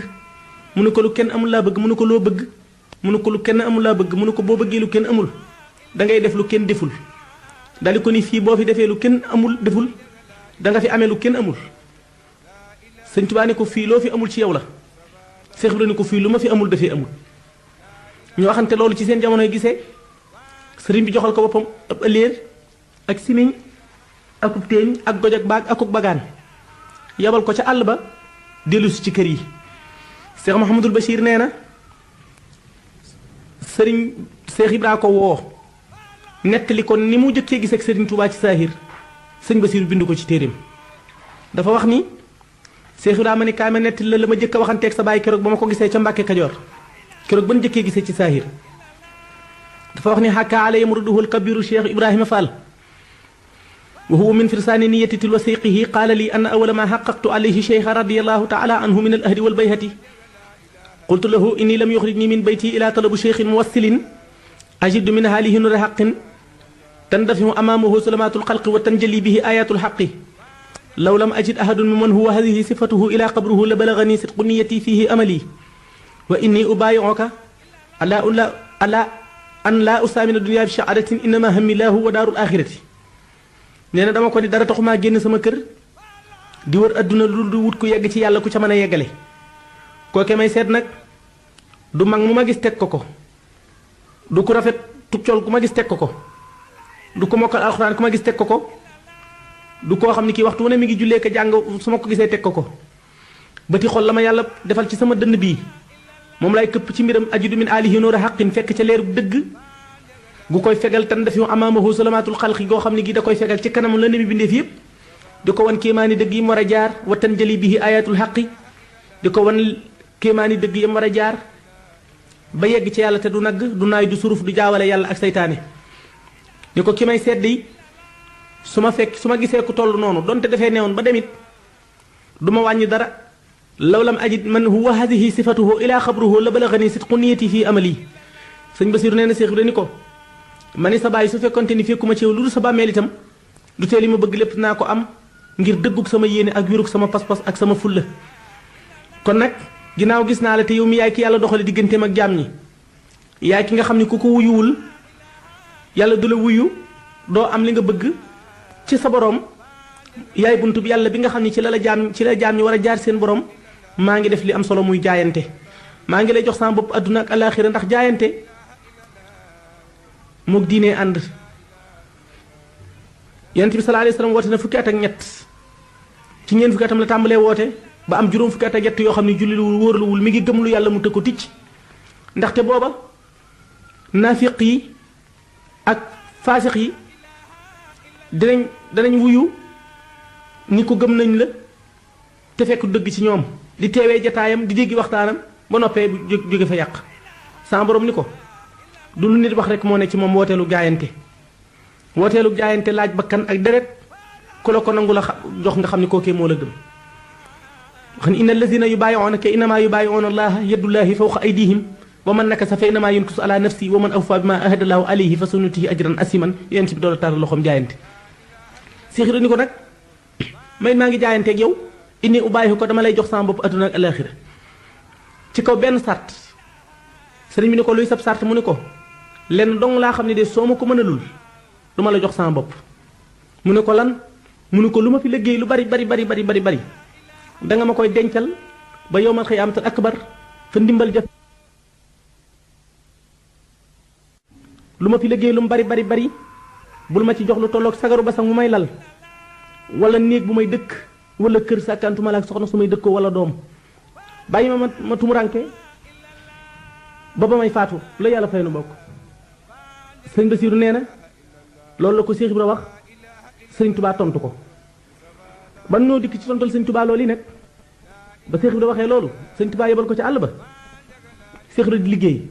mu ne ko lu kenn amul laa bëgg mu ne ko loo bëgg mu ne ko lu kenn amul laa bëgg mu ne ko boo bëggee lu kenn amul da ngay def lu kenn deful daal di ko ni fii boo fi defee lu kenn amul deful da nga fi amee lu kenn amul Sëñ Tuubaa ne ko fii loo fi amul ci yow la Cheikh Ibra ni ko fii lu ma fi amul dafee amul ñu waxante loolu ci seen jamonoy gisee sëriñ bi joxal ko boppam ab ëlléer ak simiñ akub téeñ ak goj ak baag akub bagaan yabal ko ca àll ba dellusi ci kër yi Cheikh Mouhamadul Bachir nee na sëriñ Cheikh Ibra ko woo nettali ko ni mu jëkkee gis ak sëriñ Touba ci saahir sëñ Basiru bind ko ci téeréem dafa wax ni Cheikh Ibra ma ni kaay ma nettali la ma jëkk a waxanteeg sa baay keroog ba ma ko gisee ca Mbàkke Kajoor keroog ban jëkkee gisee ci saahir dafa wax ni xakka alay murduhul kabiru Cheikh Ibrahima Fall wa huwa min firsaani niyati til wasiqihi qaala li anna awala ma xaqaqtu alayhi cheikha radiallahu taala anhu min al ahdi wal bayhati qultu lahu inni lam yuxrijni min bayti ila talabu cheikhin muwassilin ajidu min haalihi nura xaqin tandafihu amaamahu sulamaatu lxalqi wa tanjali bihi ayaatu lxaqi law lam ajid ahadun mimman huwa hadihi sifatuhu ila qabruhu la balagani sidqu niyati fihi amali wa inni ubaayi'uka ala an laa usaamina dunya bi shahaadatin innama hammi laahu wa daarul axirati nee na dama ko ni dara taxumaa génn sama kër di wër adduna lu du wut ku yegg ci yàlla ku ca mën a yeggale kooke may seet nag du mag mu ma gis teg ko du ku rafet tuccol ku ma gis teg ko du ko mokkal alxuraan ku ma gis teg ko du koo xam ni kii waxtu wu ne mi ngi jullee ko jàng su ma ko gisee teg ko bëti xol la ma yàlla defal ci sama dënn bii moom lay këpp ci mbiram ajidu min aalihi nuura xaqin fekk ca leeru dëgg gu koy fegal tan daf yu amaamahu salamaatul xalqi goo xam ne gi da koy fegal ci kanam la ne mi bindeef yëpp di ko wan kéemaani dëgg yi mu war a jaar wa tan jëli bihi ayatul xaqi di ko wan kéemaani dëgg yi mu war a jaar ba yegg ci yàlla te du nagg du naay du suruf du jaawale yàlla ak saytaane ni ko ki may sedd yi su ma gisee ku toll noonu donte dafay neewoon ba demit du ma wàññi dara law lam ajid man huwa hadihi sifatuhu ila xabruhu la balagani sidqu niyati fii amali sëñ Basiru nee na Seex Ibra ni ko ma ni sa baay su fekkonte ni fekkuma ci yow lu dul sa bàmmeel itam du tee li ma bëgg lépp naa ko am ngir dëggug sama yéene ak wérug sama pas-pas ak sama fulla kon nag ginnaaw gis naa la te yow mi yaay ki yàlla doxale digganteem ak jaam ñi yaay ki nga xam ni ku ko wuyuwul yàlla du la wuyu doo am li nga bëgg ci sa borom yaay buntu bi yàlla bi nga xam ni ci la jaam ñi war a jaar seen borom maa ngi def li am solo muy jaayante maa ngi lay jox sama bopp adduna ak alaaxira ndax jaayante mook diine ànd yonent bi sallallahu alayhi wasallam woote na fukki at ak ñett ci ñeent fukki atam la tàmbalee woote ba am juróom fukki at ak ñett yoo xam ne julliluwul wóorluwul mi ngi gëm lu yàlla mu tëg ko ticc ndaxte booba naafiq yi ak faasiq yi danañ wuyu ni ko gëm nañ la te fekk dëgg ci ñoom di teewee jataayam di déggi waxtaanam ba noppee bu jóge fa yàq sama borom ni ko du lu nit wax rek moo ne ci moom wooteelu jaayante laaj bakkan ak deret ku la ko nangu la jox nga xam ni kookee moo la gëm wax ni inna allazina yubaayi'unaka innamaa yubaayi'una allaha yadullahi fawqa aydihim wa man nakasa fa innamaa yankusu ala nafsi wa man awfa bima ahada allahu alayhi fa sanutihi ajran asiman yéen ci bi doon taral loxoom jaayante Seex Ibra ni ko nag may maa ngi jaayanteeg yow inni ubaayihu ko dama lay jox sama bopp adduna ak alaxira ci kaw benn sart sëriñ bi ni ko luy sab sart mu ni ko lenn dong laa xam ne de soo ma ko mënalul du ma la jox sama bopp mu ne ko lan mu ne ko lu ma fi liggéey lu bari danga ma koy dencal ba yowmal xiyaamatul akbar fa ndimbal jaf lu ma fi liggéey lu mu bari bul ma ci jox lu tolloog sagaru basang mu may lal wala néeg bu may dëkk wala kër sàkkantuma la ak soxna su may dëkkoo wala doom bàyyi ma tumuranke ba may faatu la yàlla fay nu bokk sëñ Basiiru nee na loolu la ko Seex Ibra wax sëñ Tubaa tontu ko ban noo dikk ci tontal sëñ Tubaa loolu yi nag ba Seex Ibra waxee loolu sëñ Tubaa yebal ko ci àll ba Seex Ibra di liggéey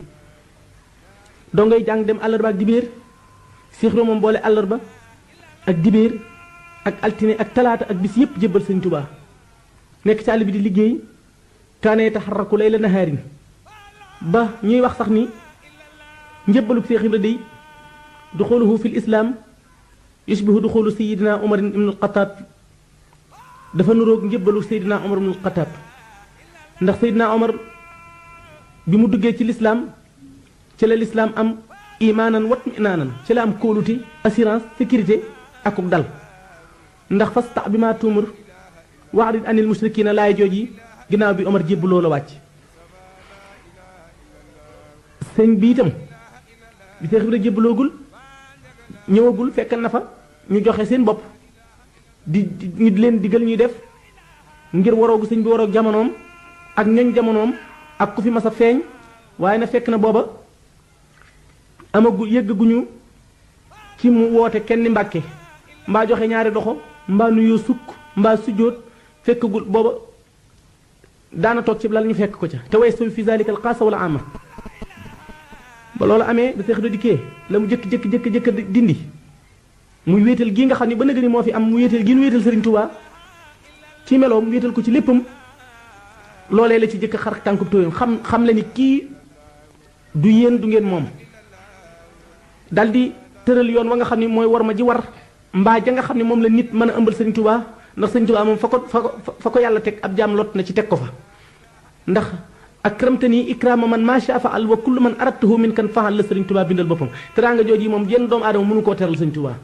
doo ngay jàng dem àllarba ak dibéer Seex Ibra moom boole àllarba ak dibéer ak altine ak talaata ak bis yépp jébbal sëñ Tubaa nekk ci àll bi di liggéey kaane taxarraku layla nahaarin ba ñuy wax sax ni njëbbalub Seex Ibra day duxuluhu fi lislaam yushbihu duxulu sayidina Umar ibn al-Xattaab dafa nuroog njëbbalu sayidina Umar ibn al-Xattaab ndax sayidina Umar bi mu duggee ci lislaam ci la lislaam am imaanan wat minaanan ci la am kóolute assurance sécurité akuk dal ndax fasta bi ma tuumur wa'rid anil mushrikiina laay jooji ginnaaw bi Omar jébbaloo la wàcc sëñ bi itam bi Seex Ibra jébbaloogul ñëwagul fekk na fa ñu joxe seen bopp ñu leen digal ñuy def ngir waroogu sëñ bi waroog jamonoom ak ñoñ jamonoom ak ku fi mas a feeñ waaye na fekk na booba yëgguñu ci mu woote kenn Mbàkke mbaa joxe ñaari doxo mbaa nuyoo sukk mbaa sujjóot fekkagul booba daana toog ci lal ñu fekk ko ca te way sawi fi zalika al xaasa wala ama ba loolu amee da Seex Ibra dikkee la mu jëkk dindi muy wéetal gii nga xam ne ba nëgë ni moo fi am mu wéetal gii nu wéetal Sëriñ Tuubaa ci meloom wéetal ko ci léppam loolee la ci jëkk xar tànkub tóoyam xam la ni kii du yéen du ngeen moom daldi tëral yoon wa nga xam ne mooy war ma ji war mbaa ja nga xam ne moom la nit mën a ëmbal Sëriñ Tuubaa ndax Sëriñ Tuubaa moom fa ko yàlla teg ab jaam lot na ci teg ko fa ndax akramtani ikraama man maa shaa faal wa kullu man aradtuhu min kan faal la Sëriñ Tuubaa bindal boppam teraanga jooju yi moom jenn doomu aadama mënu koo teral Sëriñ Tuubaa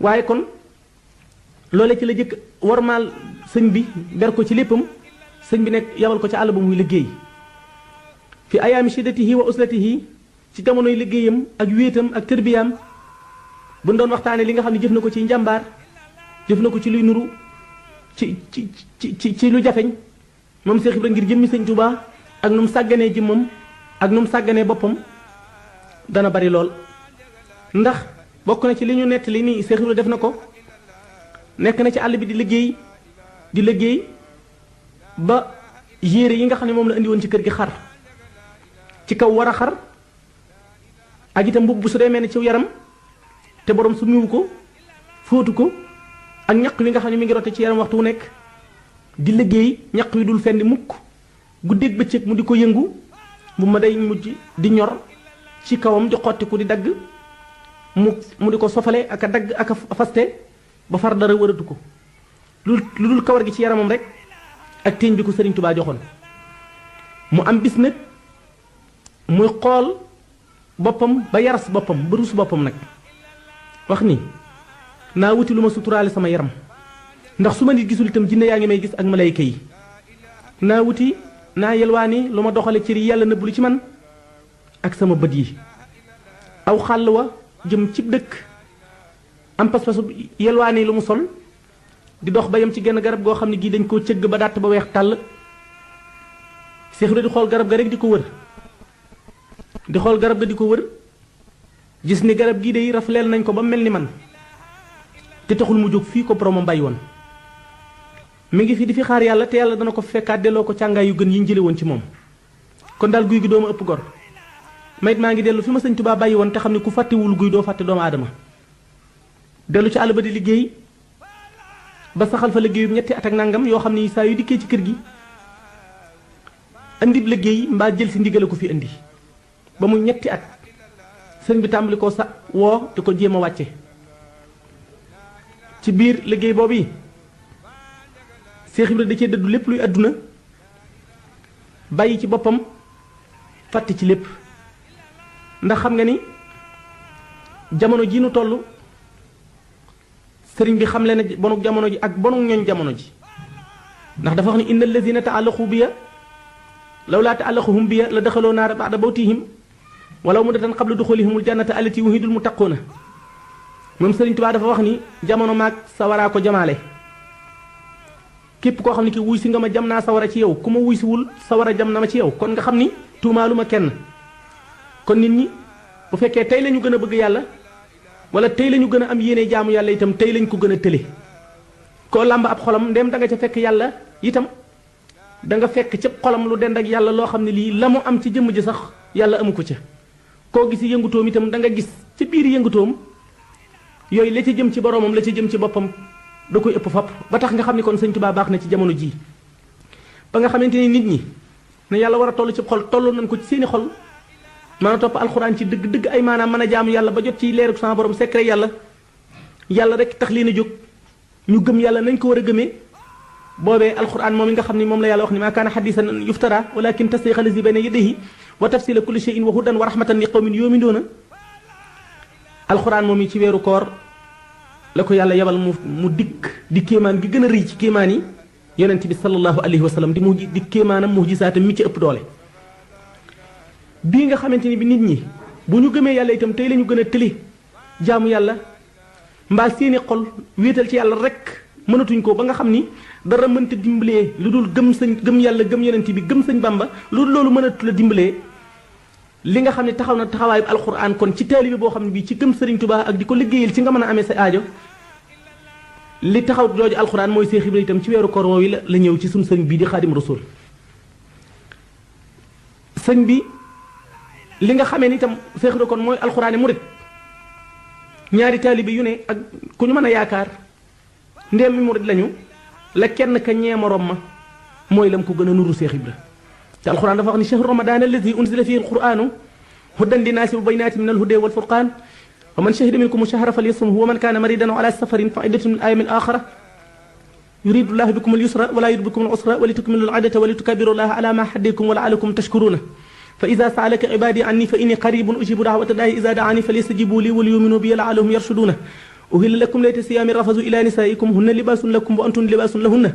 waaye kon loole ci la jëkk warmaal sëñ bi ber ko ci léppam sëñ bi nekk yabal ko ci àll ba muy liggéey fi ayaami shiddatihi wa uslatihi ci jamonoy liggéeyam ak wéetam ak tërbiyaam bu doon waxtaanee li nga xam ne jëf na ko ci njàmbaar jëf na ko ci luy nuru ci lu jafeñ moom Seex Ibra ngir jëmmi Sëñ Tuubaa ak nu mu sàgganee jëmmam ak nu mu sàgganee boppam dana bari lool ndax bokk na ci li ñu nettali ni Seex Ibra def na ko nekk na ci àll bi di liggéey ba yére yi nga xam ne moom la indi woon ci kër gi xar ci kaw war a xar ak itam mbubb bu su dee mel ne ci yaram te borom su miwu ko fóotu ko ak ñaq wi nga xam ne mi ngi rote ci yaram waxtu wu nekk di liggéey ñaq wi dul fendi mukk guddeeg bëccëg mu di ko yëngu bu ma day mujj di ñor ci kawam di xottiku di dagg mu di ko sofale ak a dagg ak a faste ba far dara wëratu ko lu dul kawar gi ci yaramam rek ak téeñ bi ko Sëriñ Tuubaa joxoon mu am bis nag muy xool boppam ba yaras boppam ba rus boppam nag wax ni naa wuti lu ma suturaale sama yaram ndax su ma nit gisul itam jinne yaa ngi may gis ak malayka yi naa yelwaani lu ma doxale cër yi yàlla nëbb lu ci man ak sama bët yi aw xàll wa jëm ci dëkk am pas-pasu yelwaani lu mu sol di dox ba yem ci genn garab goo xam ne gii dañ koo cëgg ba dàtt ba weex tàll Seex Ibra di xool garab ga rek di ko wër gis ni garab gii de rafleel nañ ko ba mel ni man te taxul mu jóg fii ko boromam bàyyi woon mi ngi fi di fi xaar yàlla te yàlla dana ko fekkaat delloo ko càngaay yu gën yi ñu jële woon ci moom kon daal guy gi doo ma ëpp gor mayit maa ngi dellu fi ma Sëñ Tuubaa bàyyi woon te xam ne ku fàttewul guy doo fàtte doomu aadama dellu ci àll ba di liggéey ba saxal fa liggéeyum ñetti at ak nangam yoo xam ne saa yu dikkee ci kër gi andib liggéey mbaa jël si ndigale ko fi indi ba mu ñetti at sëriñ bi tàmbali ko sa woo di ko jéem a wàcce ci biir liggéey boobu yi Seex Ibra da cee dëddu lépp luy àdduna bàyyi ci boppam fàtte ci lépp ndax xam nga ni jamono ji nu toll sëriñ bi xam le na bonuk jamono ji ak bonuk ñooñ jamono ji ndax dafa wax ni inna allazina taallaqu biya law laa taallaquhum biya la daxaloo naara ba'da bawtihim walaw muddatan qabla duxulihimul jannata allati wuhidul muttaquuna moom Sëriñ Tuubaa dafa wax ni jamono maag sawaraa ko jamaale képp koo xam ne ki wuy si nga ma jam naa sawara ci yow ku ma wuy siwul sawara jam na ma ci yow kon nga xam ni tuumaalu ma kenn kon nit ñi bu fekkee tey lañu gën a bëgg yàlla wala tey lañu gën a am yéene jaamu yàlla itam tey lañ ko gën a tële koo làmb ab xolam ndem da nga ca fekk yàlla itam da nga fekk ca xolam lu dend ak yàlla loo xam ne lii la mu am ci jëmm ji sax yàlla amu ko ca koo gis yëngutoom itam da nga gis ci biir yëngutoom yooyu la ca jëm ci boroomam la ca jëm ci boppam da koy ëpp fapp ba tax nga xam ni kon Sëñ Tuubaa baax na ci jamono jii ba nga xamante ni nit ñi ne yàlla war a toll ci xol tollu nañ ko ci seeni xol mën a topp alxuraan ci dëgg ay maanaam mën a jaamu yàlla ba jot ci leerug sama borom secret yàlla rek tax leen a jóg ñu gëm yàlla nañ ko war a gëmee boobee alxuraan moom yi nga xam ni moom la yàlla wax ni maa kaana hadiisan yuftara walakin tasdiiqa llazi bayna yadayhi wa tafsiila kulli shay'in wa hudan wa rahmatan li qawmin yu'minuuna alxuraan moom yi ci weeru koor la ko yàlla yabal mu dikk di kéemaan gi gën a rëy ci kéemaan yi yonent bi sallallahu alayhi wa sallam di kéemaanam mu'jizaatam mi ci ëpp doole bii nga xamante ni bi nit ñi bu ñu gëmee yàlla itam tey la ñu gën a tëli jaamu yàlla mbaa seeni xol wéetal ci yàlla rek mënatuñ ko ba nga xam ni dara mënta dimbalee lu dul gëm yàlla gëm yonent bi gëm sëñ Bamba loolu mënatu la dimbalee li nga xam ne taxaw na taxawaayu alxuraan kon ci taalibe boo xam ne bii ci gëm Sëriñ Tuubaa ak di ko liggéeyal ci nga mën a amee sa aajo li taxaw jooju alxuraan mooy Seex Ibra itam ci weeru koor wi la ñëw ci suñu sëriñ bii di Xaadim Rasuul sëñ bi li nga xamee ni itam Seex Ibra kon mooy alxuraani murit ñaari taalibe yu ne ak ku ñu mën a yaakaar ndéem mi murit lañu la kenn ka ñee morom ma mooy lam ko gën a nuru Seex Ibra te alxuraan dafa wax ni shahru ramadan allazi unzila fihi alquranu hudan linnaasi wa bayyinatin min alhuda wal furqan wa man shahida minkum shahra falyasumhu wa man kana maridan ala safarin fa iddatun min ayamin akhara yuridu llahu bikum alyusra wa la yuridu bikum alusra wa litukmilu al'adata wa litukabbiru llaha ala ma haddakum wa la'allakum tashkuruna fa idha sa'alaka ibadi anni fa inni qaribun ujibu da'wata da'i idha da'ani falyastajibu li wa liyu'minu bi la'allahum yarshuduna uhilla lakum layta siyami rafazu ila nisaikum hunna libasun lakum wa antum libasun lahunna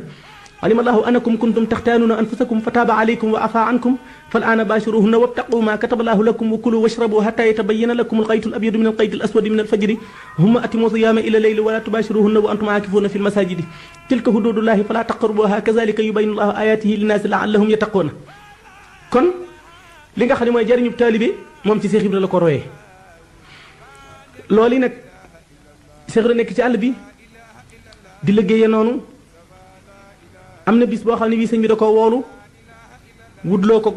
علم الله أنكم كنتم تختانون أنفسكم فتاب عليكم وعفى عنكم فالآن باشروهن وابتقوا ما كتب الله لكم وكلوا واشربوا حتى يتبين لكم الخيط الأبيض من الخيط الأسود من الفجر ثم أتموا الصيام إلى الليل ولا تباشروهن وأنتم عاكفون في المساجد تلك حدود الله فلا تقربوها كذلك يبين الله آياته للناس لعلهم يتقون kon li nga xam ne mooy jariñu taalibe moom ci Seex Ibra la ko royee loolu nag Seex Ibra nekk ci àll bi di liggéeye noonu am na bis boo xam ne bii sëñ bi da ko woolu wudloo ko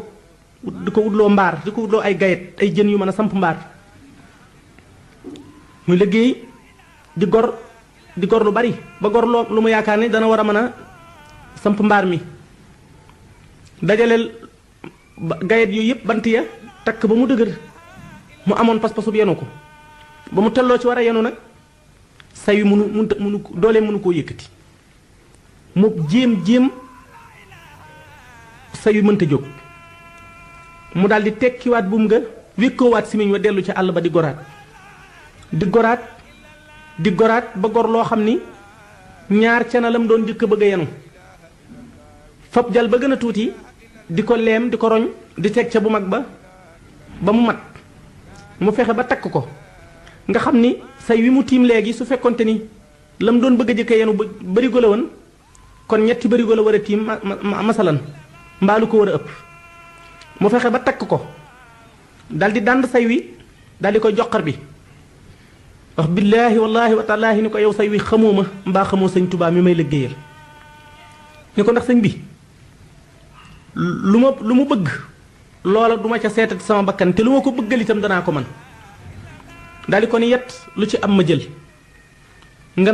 di ko wudloo mbaar di ko wudloo ay gayet ay jën yu mën a samp mbaar muy liggéey di gor lu bari ba gor lu mu yaakaar ne dana war a mën a samp mbaar mi dajaleel gayet yooyu yëpp bant ya takk ba mu dëgër mu amoon pas-pasub yenu ko ba mu telloo ci war a yenu nag say wi munu doolee mënu koo yëkkati mu jéem say wi mënta jóg mu daal di tekkiwaat buum nga wékkoowaat simiñ wa dellu ca àll ba di goraat di goraat ba gor loo xam ni ñaar ca na lam doon jëkk bëgg a yenu fab jal ba gën a tuuti di ko leem di ko roñ di teg ca bu mag ba mu mat mu fexe ba takk ko nga xam ni say wi mu tiim léegi su fekkonte ni lam doon bëgg a jëkk yenu barigo la woon kon ñetti barigo la war a tiim masalan mbaalu ko war a ëpp mu fexe ba takk ko dal di dànd say wi dal di koy joxar bi wax billaahi wallaahi wa taalaahi ni ko yow say wi xamoo ma mbaa xamoo sëñ Tuubaa mi may liggéeyal ni ko ndax sëñ bi lu mu bëgg loola duma ca seetati sama bakkan te lu ma ko bëggal itam danaa ko man dal di ko ni yet lu ci am ma jël nga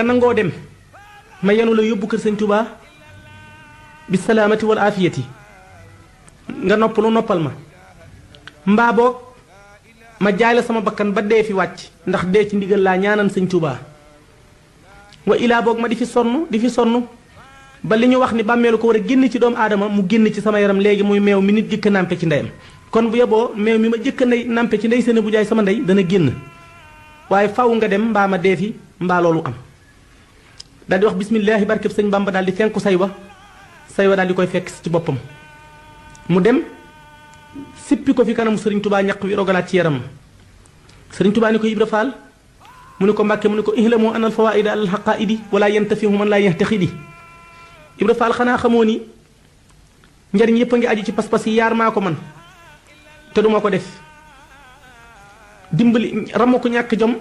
nangoo dem ma yenu la yóbbu kër sëñ Tuubaa bi salaamati wal aafiyati nga noppal ma mbaa boog ma jaay la sama bakkan ba dee fi wàcc ndax dee ci ndigal laa ñaanan sëñ Tuubaa wa ilaa boog ma di fi sonn ba li ñu wax ni bàmmeelu ko war a génn ci doomu aadama mu génn ci sama yaram léegi muy meew mi nit jëkk nàmpe ci ndeyam kon bu yeboo meew mi ma jëkk ndey nàmpe ci ndey seen bu jaay sama ndey dana génn waaye faw nga dem mbaa ma dee fi mbaa loolu am daal di wax bismillaahi barkeb sëñ Bamba daal di fenku say wa daal di koy fekk ci boppam mu dem sippi ko fi kanamu sëriñ Tuubaa ñaq wi rogalaat ci yaram sëriñ Tuubaa ni ko Ibra Faal mu ne ko Mbàkke mu ne ko ihlamu anal fawaida al haqaidi wala yantafihu man laa yaxtaxidi Ibra Faal xanaa xamoo ni njariñ yépp a ngi aju ci pas-pas yi yaar maa ko man te duma ko def dimbali ramu ko ñàkk jom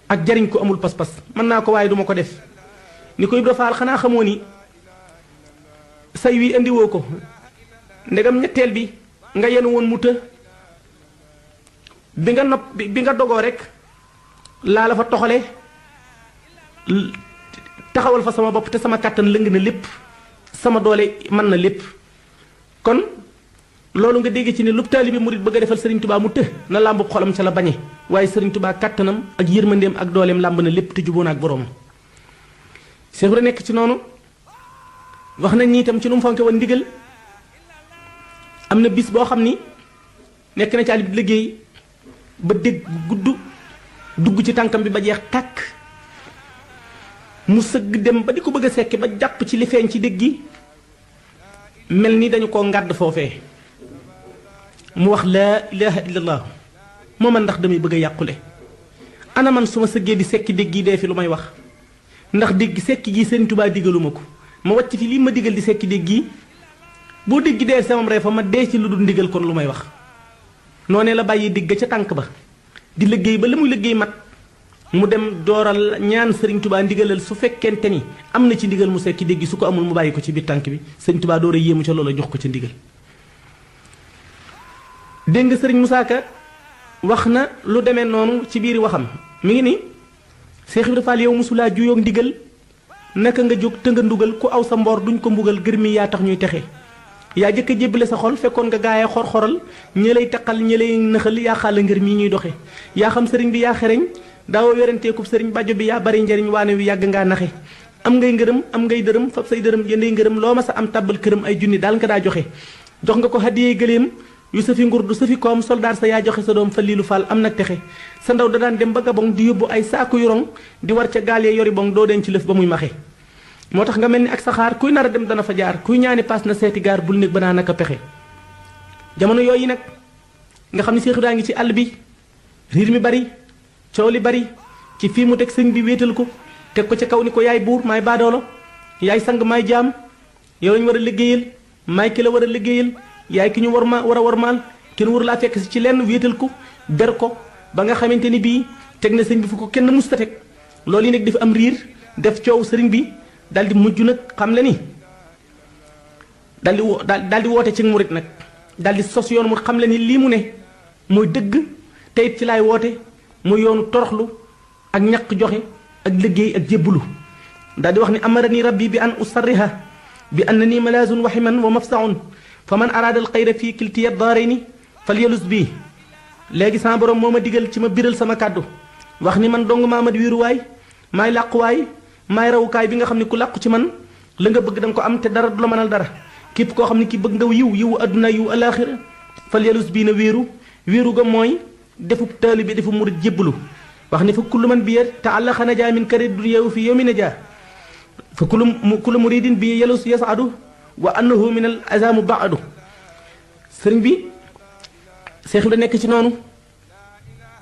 ak jariñ ko amul pas-pas mën naa ko waaye duma ko def ni ko Ibra Faal xanaa xamoo ni say wi indiwoo ko ndegam ñetteel bi nga yenu woon mu të bi nga dogoo rek laa la fa toxale taxawal fa sama bopp te sama kàttan lëng na lépp sama doole mën na lépp kon loolu nga dégg ci ne lu taalibe murit bëgg a defal Sëriñ Tuubaa mu të na làmbub xolam ca la bañe waaye Sëriñ Tuubaa kàttanam ak yërmandeem ak dooleem làmb na lépp te jubóo na ak boroom Seex Ibra nekk ci noonu wax nañ ni itam ci nu mu fonke woon ndigal am na bis boo xam ni nekk na ci àll bi liggéey ba dégg gudd dugg ci tànkam bi ba jeex tàkk mu sëgg dem ba di ko bëgg a sekki ba jàpp ci li feeñ ci dégg gi mel ni dañu koo ngàdd foofee mu wax laa ilaha illallah moo man ndax damay bëgg a yàqule ana man su ma sëggee di sekki dégg gi dee fi lu may wax ndax dégg sekki gi Sëriñ Tuubaa digaluma ko ma wàcc fi lii ma digal di sekki dégg gi boo dégg dee samam rey fa ma dee ci lu dul ndigal kon lu may wax noonee la bàyyi digg ca tànk ba di liggéey ba la muy liggéey mat mu dem dooral ñaan sëriñ Touba ndigalal su fekkente ni am na ci ndigal mu sekki dégg su ko amul mu bàyyi ko ci biir tànk bi sëriñ Touba door a yéemu ca loola jox ko ca ndigal. dégg nga sëriñ Moussa Ka wax na lu demee noonu ci biir waxam mi ngi ni Seex Ibra Faal yow mosulaa juyoog ndigal naka nga jóg te nga ndugal ku aw sa mboor duñ ko mbugal gër mi yaa tax ñuy texe yaa jëkk a jébbale sa xol fekkoon nga gaayee xor-xoral ñi lay taqal ñi lay nëxal yaa xaala ngër mii ñuy doxe yaa xam sëriñ bi yaa xereñ daawoo weranteekub sëriñ bàjjo bi yaa bari njariñ waane wi yàgg ngaa naxe am ngay ngërëm am ngay dërëm fab say dërëm jëndee ngërëm loo ma sa am tàbbal këram ay junni daal nga daa joxe jox nga ko haddiyee gëléem yu safi ngur du safi koom soldaar sa yaa joxe sa doom fa liilu faal am nag texe sa ndaw da daan dem ba Gabon di yóbbu ay saaku yorong di war ca gaal yee yori bong doo den ci lëf ba muy maxe moo tax nga mel ni ak saxaar kuy nar a dem dana fa jaar kuy ñaani paas na seeti gaar bul néeg ba naa naka pexe jamono yooyu nag nga xam ne Seex daa ngi ci àll bi riir mi bari coow li bari ci fii mu teg sëñ bi wéetal ko teg ko ca kaw ni ko yaay buur maay baadoolo yaay sang maay jaam yow lañ war a liggéeyal maay ki la war a liggéeyal yaay ki ñu war a warmaal kenn waru laa fekk si ci lenn wéetal ko ber ko ba nga xamante ni bii teg na sëñ bi fu ko kenn musta teg loolu yi nag dafa am riir def coow sëriñ bi daal di mujj nag xam le ni daal di woote ci murit nag daal di sos yoon mu xam le ni lii mu ne mooy dëgg te it ci laay woote muy yoonu toroxlu ak ñaq joxe ak liggéey ak jébbulu daal di wax ni amarani rabbi bi an usarriha bi annani malazun waximan wa mafsaun fa man araada al xayra fii kiltiya daarayni fal yalus bii léegi sama borom moo ma digal ci ma biral sama kàddu wax ni man dong maamat wiiruwaay maay làquwaay maay rawukaay bi nga xam ne ku làqu ci man la nga bëgg danga ko am te dara du la mënal dara képp koo xam ne ki bëgg nga yiwu adduna yiwu alaaxira fal yalus bii na wéeru ga mooy defu taali bi defu murit jébbalu wax ni fa kullu man bi ta'allaqa najaa min kari dunya fi yawmi najaa fa kullu muridin bi yalus yas'adu wa annahu min al azamu ba'du sëriñ bi Seex Ibra nekk ci noonu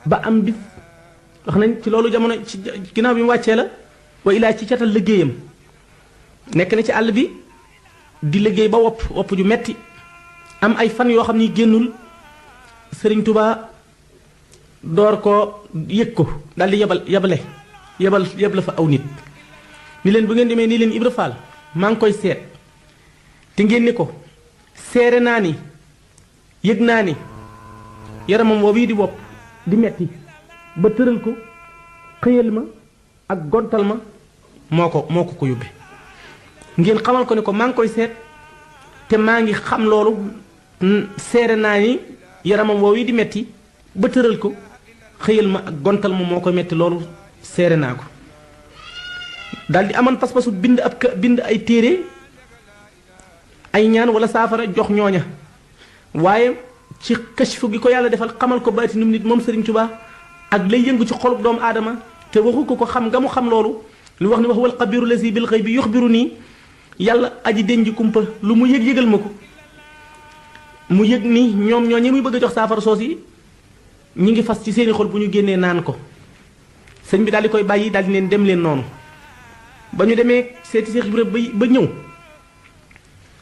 ba am bis wax nañ ci loolu jamono ci ginnaaw bi mu wàccee la wa ilaa ci catal liggéeyam nekk na ci àll bi di liggéey ba wopp ju metti am ay fan yoo xam ni génnul sëriñ Tuubaa door ko yëg ko daal di yebal fa aw nit ni leen bu ngeen demee nii leen Ibra Faal maa ngi koy seet te ngeen ni ko seere naa ni yëg naa ni yaramam woowu yi di wopp di metti ba tëral ko xëyal ma ak gontal ma moo ko yóbbe ngeen xamal ko ni ko maa ngi koy seet te maa ngi xam loolu seere naa ni yaramam woowu yi di metti ba tëral ko xëyal ma ak gontal ma moo ko metti loolu seere naa ko daal di amoon pas-pasu bind ay téere ay ñaan wala saafara jox ñooña waaye ci kashfu gi ko yàlla defal xamal ko baatinum nit moom Sëriñ Tuubaa ak lay yëngu ci xolub doomu aadama te waxu ko xam nga mu xam loolu lu wax ni wax wal xabiru lasi bil xëy bi yuxbiru nii yàlla aji denji kumpa lu mu yëgal ma ko mu yëg ni ñoom ñooñu muy bëgg a jox saafara soos yi ñi ngi fas ci seeni xol bu ñu génnee naan ko sëñ bi daal di koy bàyyi daal di leen dem leen noonu ba ñu demee seeti Seex Ibra ba ñëw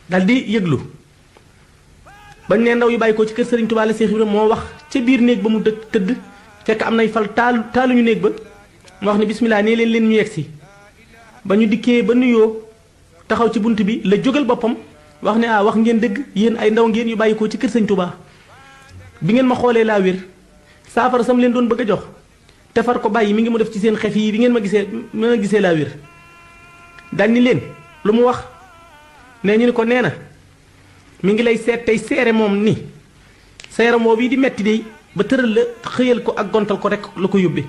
daal di yëglu bañ ne ndaw yu bàyyi ko ci kër Sëriñ Tuubaa la Seex Ibra moo wax ca biir néeg ba mu tëdd fekk am nay fal taaluñu néeg ba mu wax ne bismillah nee leen ñu yegsi ba ñu dikkee ba nuyoo taxaw ci bunt bi la jógal boppam wax ne wax ngeen dëgg yéen ay ndaw ngeen yu bàyyi ko ci kër Sëriñ Tuubaa bi ngeen ma xoolee laa wér saafara sam leen doon bëgg a jox te far ko bàyyi mi ngi mu def ci seen xef yi bi ngeen ma gisee laa wér daal ni leen lu mu wax nee ñu ni ko nee na mi ngi lay seet tey seere moom ni sa yaram woo bii di metti de ba tëral la xëyal ko ak gontal ko rek la ko yóbbe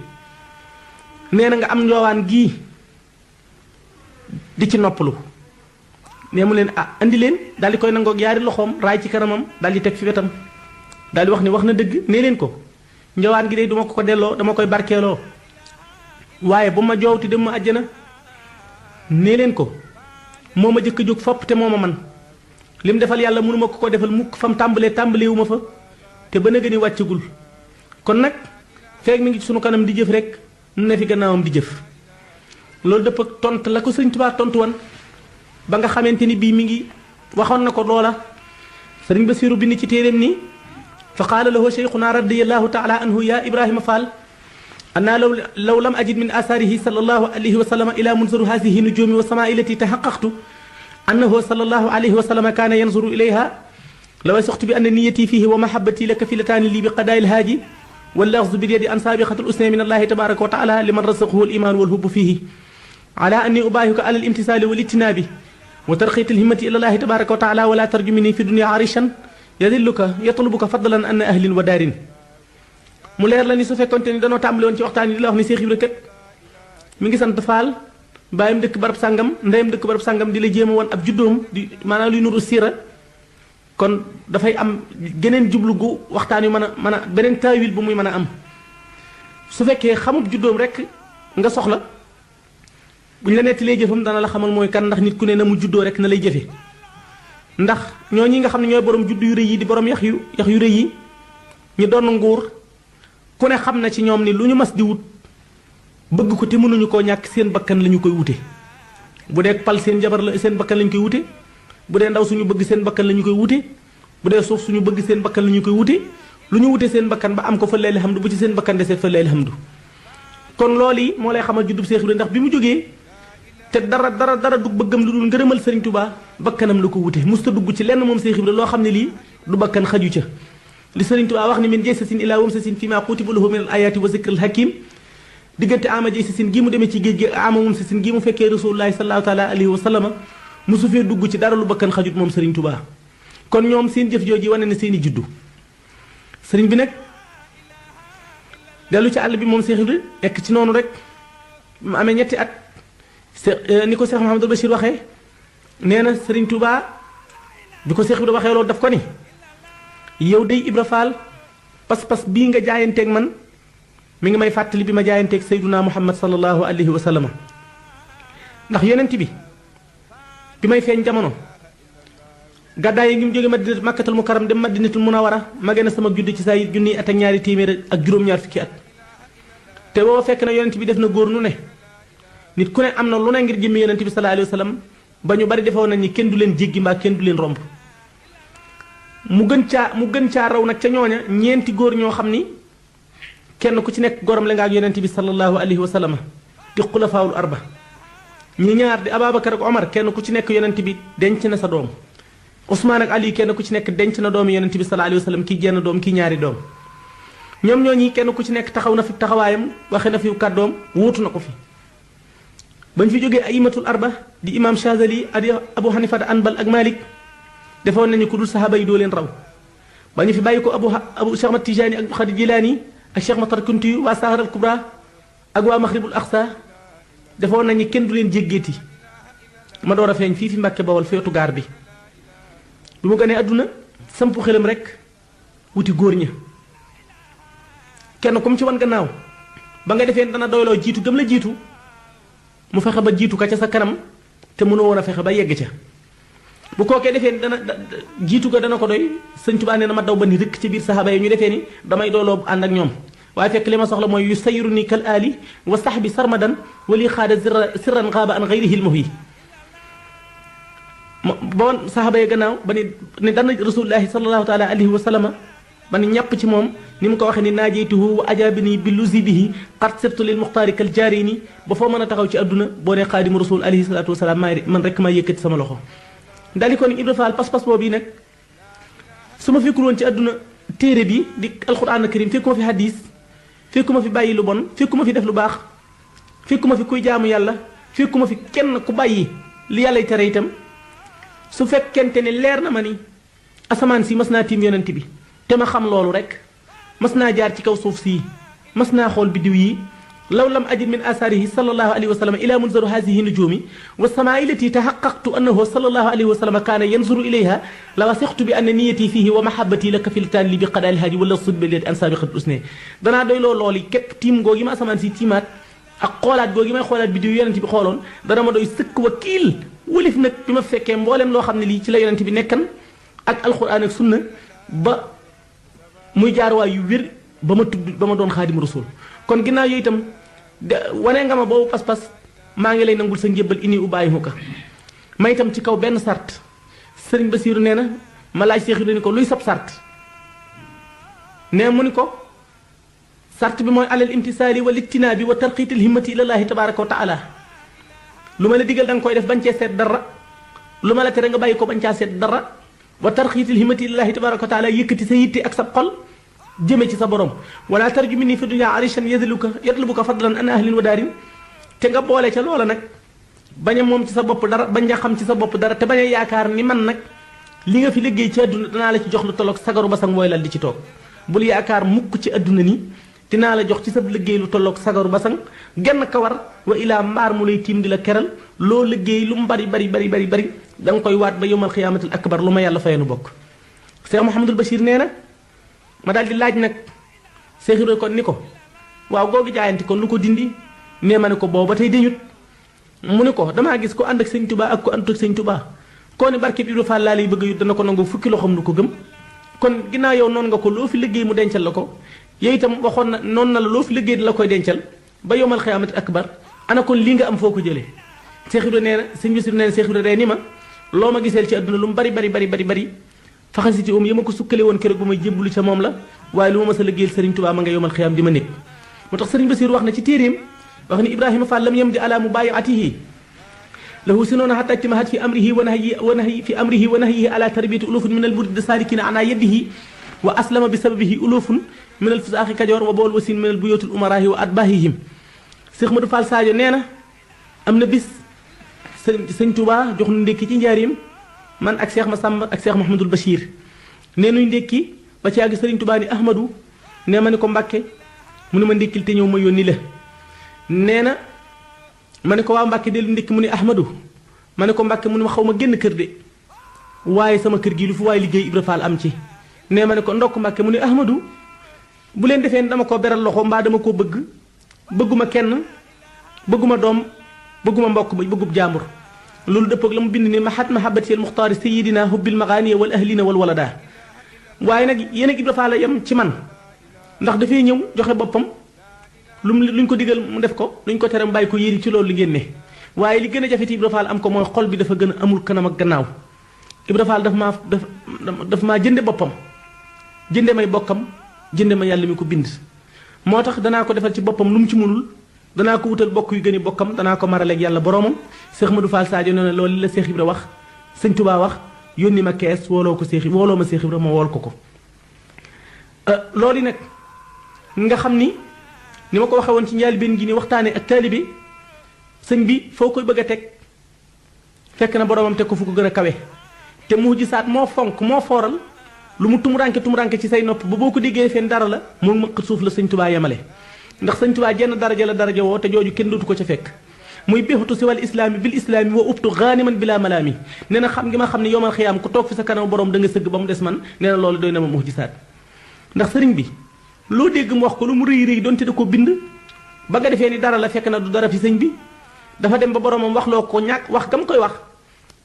nee na nga am njoowaan gii di ci noppalu nee mu leen andi leen daal di koy nangoog yaari loxoom raay ci kanamam daal di teg fi wetam daal di wax ni wax na dëgg nee leen ko njoowaan gi de duma ko delloo dama koy barkeeloo waaye bu ma joowti dem ma àjjana nee leen ko moo ma jëkk a jóg fopp te moo ma man lim defal yàlla mënuma ko defal mukk fam tàmbaleewu ma fa te ba nëgë ni wàccagul kon nag feeg mi ngi ci sunu kanam di jëf rek nu ne fi gannaawam di jëf loolu dëpp ak tont la ko Sëriñ Tuubaa tontu woon ba nga xamante ni bii mi ngi waxoon na ko loola Sëriñ Basiiru bind ci téeréem ni fa qaala lahu cheikhuna radiyallahu taala anhu ya Ibrahima Fall anna law lam ajid min asaarihi sallallahu alayhi wa sallam ila munzaru hadihi nujumi wa samaa ilati tahaqqaqtu annahu sallallahu alayhi wa sallam kaana yanzuru ilayha law asaqtu bi anna niyyati fihi wa mahabbati laka filataani li bi qadaa'il haaji واللفظ باليد أن سابقة الأسنى من الله تبارك وتعالى لمن رزقه الإيمان والحب فيه على أني أبايعك على الامتثال والاجتناب وترقية الهمة إلى الله تبارك وتعالى ولا ترجو مني في الدنيا عريشا يذلك يطلبك فضلا أن أهل ودار mu leer la ni su fekkonte ni danoo tàmbali woon ci waxtaan yi di la wax ni Cheikh Ibra kat mi ngi sant Faal bàyyam dëkk barab sàngam ndeyam dëkk barab sàngam di la jéem a woon ab juddoom di maanaam luy nuru siira kon dafay am geneen jublu gu waxtaan yu mën a beneen taawil bu muy mën a am su fekkee xamub juddoom rek nga soxla buñ la netti lay jëfam dana la xamal mooy kan ndax nit ku ne na mu juddoo rek na lay jëfe ndax ñoo ñi nga xam ne ñooy borom juddu yu rëy yi di borom yax yu rëy yi ñu doon nguur ku ne xam na ci ñoom ni lu ñu mas di wut bëgg ko te mënuñu koo ñàkk seen bakkan la ñu koy wute bu dee pal seen jabar la seen bakkan la ñu koy wute bu dee ndaw suñu bëgg seen bakkan la ñu koy wute bu dee suuf suñu bëgg seen bakkan la ñu koy wute lu ñu wute seen bakkan ba am ko fa leeli hamdu bu ci seen bakkan desee fa leeli hamdu kon loolu yi moo lay xamal juddub Seex Ibra ndax bi mu jógee te dara du bëggam lu dul ngërëmal Sëriñ Tuubaa bakkanam la ko wute musta dugg ci lenn moom Seex Ibra loo xam ne lii du bakkan xaju ca li Sëriñ Tuubaa wax ni min jaysasin ilaa wamsasin fi ma kutiba lahu min al ayati wa zikril hakim diggante ama jaysasin gi mu demee ci géej gi ama wamsasin gi mu fekkee rasulullahi sallallahu taala alayhi wa sallama musu fee dugg ci dara lu bakkan xajut moom Sëriñ Tuubaa kon ñoom seen jëf jooji wane na seen i juddu sëriñ bi nag dellu ci àll bi moom Seex Ibra nekk ci noonu rek mu amee ñetti at ni ko Seex Muhammadul Bachir waxee nee na Sëriñ Tuubaa bi ko Seex Ibra waxee loolu daf ko ni yow day Ibra Faal pas-pas bii nga jaayanteeg man mi ngi may fàttali bi ma jaayanteeg Sayyiduna Muhammad sallallahu alayhi wa sallam ndax yonent bi may feeñ jamono gàddaay yi ngi mu jóge Madina Makkatul Mukarram dem Madinatul Munawwara ma gën a sama judd ci saa yi junniy at ak ñaari téeméer ak juróom-ñaar fukki at te booba fekk na yonent bi def na góor nu ne nit ku ne am na lu ne ngir jëmmi yonent bi sallallahu alayhi wa sallam ba ñu bari defoon nañ ni kenn du leen jéggi mbaa kenn du leen romb mu gën caa raw nag ca ñooña ñeenti góor ñoo xam ni kenn ku ci nekk góoram la nga ak yonent bi sallallahu alayhi wa sallam di xulafaawul arba ñi ñaar di Ababacar ak Omar kenn ku ci nekk yonent bi denc na sa doom Ousmane ak Ali kenn ku ci nekk denc na doomu yonent bi sallallahu alayhi wa sallam kii jenn doom kii ñaari doom ñoom ñooñi kenn ku ci nekk taxaw na fi taxawaayam waxe na fi kàddoom wuutu na ko fi bañ fi jógee aymatul arba di imam Chazali adi Abu Hanifa Anbal ak Malik defoon nañu ku dul saxaaba yi doo leen raw ba ñu fi bàyyi ko abu Cheikh Ahmad Tijaani ak Xaadir Jilaani ak Cheikh Matar Kunti waa Sahara al Kubra ak waa Maghribul Aqsa defoon nañu kenn du leen jéggeeti ma door a feeñ fii fi Mbàkke Bawol feetu gaar bi mu gënee àdduna sampu xelam rek wuti góor ña kenn comme ci wan gannaaw ba nga defee dana doyloo jiitu gëm la jiitu mu fexe ba jiitu ka ca sa kanam te mënoo woon a fexe ba yegg ca bu kookee defee dana jiitu ga dana ko doy Sëñ Tuubaa nee na ma daw ba ni rëkk ci biir saxaaba yi ñu defee ni damay dooloo ànd ak ñoom waaye fekk li ma soxla mooy yu sayru ni kal aali wa sahbi sarmadan wali xaada sirran xaaba an gayrihi l muhyi ba woon saxaaba yi gannaaw ba ni dana rasulullahi sallallahu taala alayhi wa sallama ba ni ñàpp ci moom ni mu ko waxee ni naajeytuhu wa ajaabini bi luzibihi qad sirtu lil muxtaari kal jaarini ba foo mën a taxaw ci àdduna boo nee xaadimu rasul alayhi salatu wasalaam man rek maa yëkkati sama loxo daal di ko ni Ibra Faal pas-pas boobu yi nag su ma fekkul woon ci àdduna téere bi di alquran karim fekkuma fi hadis fekkuma fi bàyyi lu bon fekkuma fi def lu baax fekkuma fi kuy jaamu yàlla fekkuma fi kenn ku bàyyi li yàllay tere itam su fekkente ne leer na ma ni asamaan si mas naa tiim yonent bi te ma xam loolu rek mas naa jaar ci kaw suuf sii mas naa xool biddiw yi law lam ajid min asaarihi sallallahu alayhi wa sallam ila munzaru haasihi nujuumi wa samaa ilati tahaqqaqtu annahu sallallahu alayhi wa sallam kaana yanzuru ilayha la wasiqtu bi anna niyati fihi wa mahabbati laka filtaan li bi qadaal haaji wala sudbaliet an saabiqat usne danaa doy loolu képp tiim googi ma asamaan si tiimaat ak xoolaat googi may xoolaat biddiw yonent bi xooloon dana ma doy sëkk wakiil wulif nag bi ma fekkee mboolem loo xam ne lii ci la yonent bi nekkan ak alquran ak sunna ba muy jaar waay yu wér ba ma tudd ba ma doon xaadimu rasul kon ginnaaw yooyu itam wane nga ma boobu pas-pas maa ngi lay nangul sa njëbbal ini ubaayihu ka ma itam ci kaw benn sart sëriñ Basiiru nee na ma laaj Seex Ibra ni ko luy sab sart ne mu ni ko sart bi mooy alal imtisaali wal ijtinaabi wa tarqiitil himmati ilallaahi tabaaraka wa taala lu ma la digal da nga koy def bañ cee seet dara lu ma la tere nga bàyyi ko bañ caa seet dara wa tarqiitil himmati ilallaahi tabaaraka wa taala yëkkati sa yitte ak sa xol jëme ci sa borom wala tarju minni fi dunya arishan yatlubuka fadlan an ahlin wa daarin te nga boole ca loola nag bañ a moom ci sa bopp dara bañ a xam ci sa bopp dara te bañ a yaakaar ni man nag li nga fi liggéey ci àdduna danaa la ci jox lu tolloog sagaru basang mooy lal di ci toog bul yaakaar mukk ci àdduna ni dinaa la jox ci sa liggéey lu tolloog sagaru basang genn kawar wa ilaa mbaar mu lay tiim di la keral loo liggéey lu mu bari da nga koy waat ba yowmal xiyaamatul akbar lu ma yàlla fayenu bokk Cheikh Mouhamadul Bachir nee na ma daal di laaj nag Cheikh Ibra kon ni ko waaw googu jaayante kon lu ko dindi nee ma ne ko booba tey dañut mu ne ko damaa gis ko ànd ak sëñ Tuubaa ak ko àndut ak sëñ Tuubaa koo ne barke bi Ibra Fall laa lay bëgg yu dana ko nangu fukki loxoom du ko gëm kon ginnaaw yow noonu nga ko loo fi liggéey mu dencal la ko yow itam waxoon na noonu na la loo fi liggéey di la koy dencal ba yowmal xiyaamati akbar ana kon lii nga am foo ko jëlee Cheikh Ibra nee na sëñ Basiru nee na Cheikh Ibra ree ni ma loo ma giseel ci àdduna lu mu bari faxasiti yi ma ko sukkale woon keroog ba may jébbulu ca moom la waaye lu ma mës a liggéeyal Sëriñ Tuubaa ma nga yowmal xiyaam di ma nekk moo tax Sëriñ Basiru wax na ci téeréem wax ni Ibrahima Fall lam yamdi ala mubayiatihi lahu sinoona hatta ijtimahat fi amrihi wa nahyihi ala tarbiyati ulufun min al murid salikina ana yadihi wa aslama bi sababihi ulufun min al fusaaxi kajoor wa bool wasin min al buyutul umarahi wa atbahihim Cheikh Modou Fall Sadio nee na am na bis sëñ Tuubaa jox nu ndékki ci njaarim man ak Cheikh Massamba ak Cheikh Mouhamadul Bachir nee nuy ndékki ba ci yàgg Sëriñ Tuubaa ni Ahmadou nee ma ni ko Mbàkke mu ne ma ndékkil te ñëw ma yónni la nee na ma ne ko waa Mbàkke dellu ndékki mu ne Ahmadou ma ne ko Mbàkke mu ne ma xaw ma génn kër de waaye sama kër gi lu fi waaye liggéey Ibra Fall am ci nee ma ne ko ndokk Mbàkke mu ne Ahmadou bu leen defee dama ko beral loxo mbaa dama koo bëgg bëgguma kenn bëgguma doom bëgguma mbokk ba bëggub jaambur loolu dëppoog la mu bind ni mahat mahabati al muxtaari sayidina hubbil maganiya wal ahlina wal walada waaye nag yéen ak Ibra Fall yam ci man ndax dafay ñëw joxe boppam luñ ko digal mu def ko luñ ko tere mu bàyyi ko yéri ci loolu li ngeen ne waaye li gën a jafe ci Ibra Fall am ko mooy xol bi dafa gën a amul kanam ak gannaaw Ibra Fall daf maa jënde boppam jënde may bokkam jënde ma yàlla mi ko bind moo tax danaa ko defal ci boppam lu mu ci mënul danaa ko wutal bokk yu gën a bokkam danaa ko maraleeg yàlla boromam Cheikh Modou Fall Sadio nee na loolu la Cheikh Ibra wax sëñ Tuubaa wax yónni ma kees wooloo ma Cheikh Ibra ma wool ko loolu nag nga xam ni ma ko waxee woon ci njëlbéen gi ni waxtaane ak taalibe sëñ bi foo koy bëgg a teg fekk na boromam teg ko fu ko gën a kawe te mujisaat moo fonk moo fooral lu mu tumuranke ci say nopp ba boo ko déggee fenn dara la moo mëq suuf la sëñ Tuubaa yemale ndax sëñ Tuubaa jenn daraja la daraja woo te jooju kenn dootu ko ca fekk muy béxatu si wal islaami bil islaami wa ubtu gaaniman bila malaami nee na xam ngi ma xam ne yowmal xiyaam ku toog fi sa kanam borom da nga sëgg ba mu des man nee na loolu doy na ma mujisaat ndax sëriñ bi loo dégg mu wax ko lu mu rëy doonte da ko bind ba nga defee ni dara la fekk na du dara fi sëñ bi dafa dem ba boromam wax loo ko ñàkk wax gam koy wax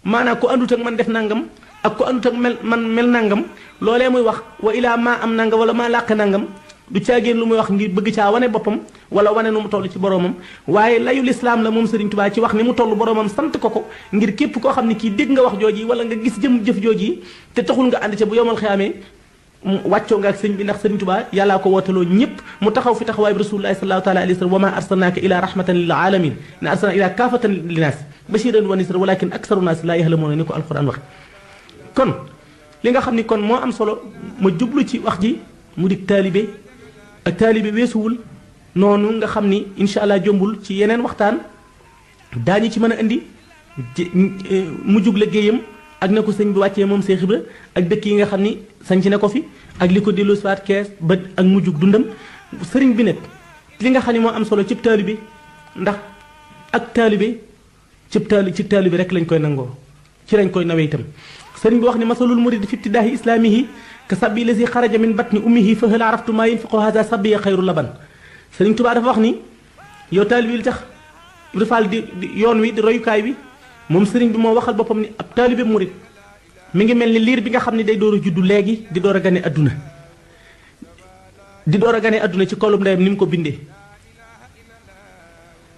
maanaam ko andut ak man def nangam ak ko andut ak mel nangam loolee muy wax wa ilaa maa am nangam wala maa làq nangam du caagéen lu muy wax ngir bëgg caa wane boppam wala wane nu mu toll ci boromam waaye layu lislaam la moom Sëriñ Tuubaa ci wax ni mu toll boromam sant ko ngir képp koo xam ne kii dégg nga wax jooji wala nga gis jëf jooji te taxul nga ànd ca bu yomal xiyaamee wàccoo nga ak sëñ bi ndax Sëriñ Tuubaa yàllaa ko wootaloo ñëpp mu taxaw fi taxawaay bi rasulullahi sallallahu taala alayhi wa sallam wa ma arsalnaaka ila rahmatan lil alamin ne arsalna ila kaafatan linnaas bashiran wa nisran walakin aksaru naas laa yahlamuuna ni ko alquran wax kon li nga xam ni kon moo am solo ma jublu ci wax ji mu di taalibe ak taalibe weesuwul noonu nga xam ni incha allah jombul ci yeneen waxtaan daañu ci mën a indi mu jug liggéeyam ak na ko sëñ bi wàccee moom Cheikh Ibra ak dëkk yi nga xam ni sañc na ko fi ak li ko dellu siwaat kees ba ak mu jug dundam sëriñ bi nag li nga xam ne moo am solo cib taalibe ndax ak taalibe ci taalibe rek lañ koy nangoo ci lañ koy nawee itam sëriñ bi wax ni masalul murid fi ibtidaahi islaamihi ka sabbi lazi xaraja min batni ummihi fa hal araftu maa yunfiqu hada sabbiya xayru laban sëriñ Tuubaa dafa wax ni yow taalibe li tax Ibra Fall di yoon wi di royukaay wi moom sëriñ bi moo waxal boppam ni ab taalibe murid mi ngi mel ni liir bi nga xam ne day door a juddu léegi di door a gane adduna ci kolum ndeyam ni mu ko bindee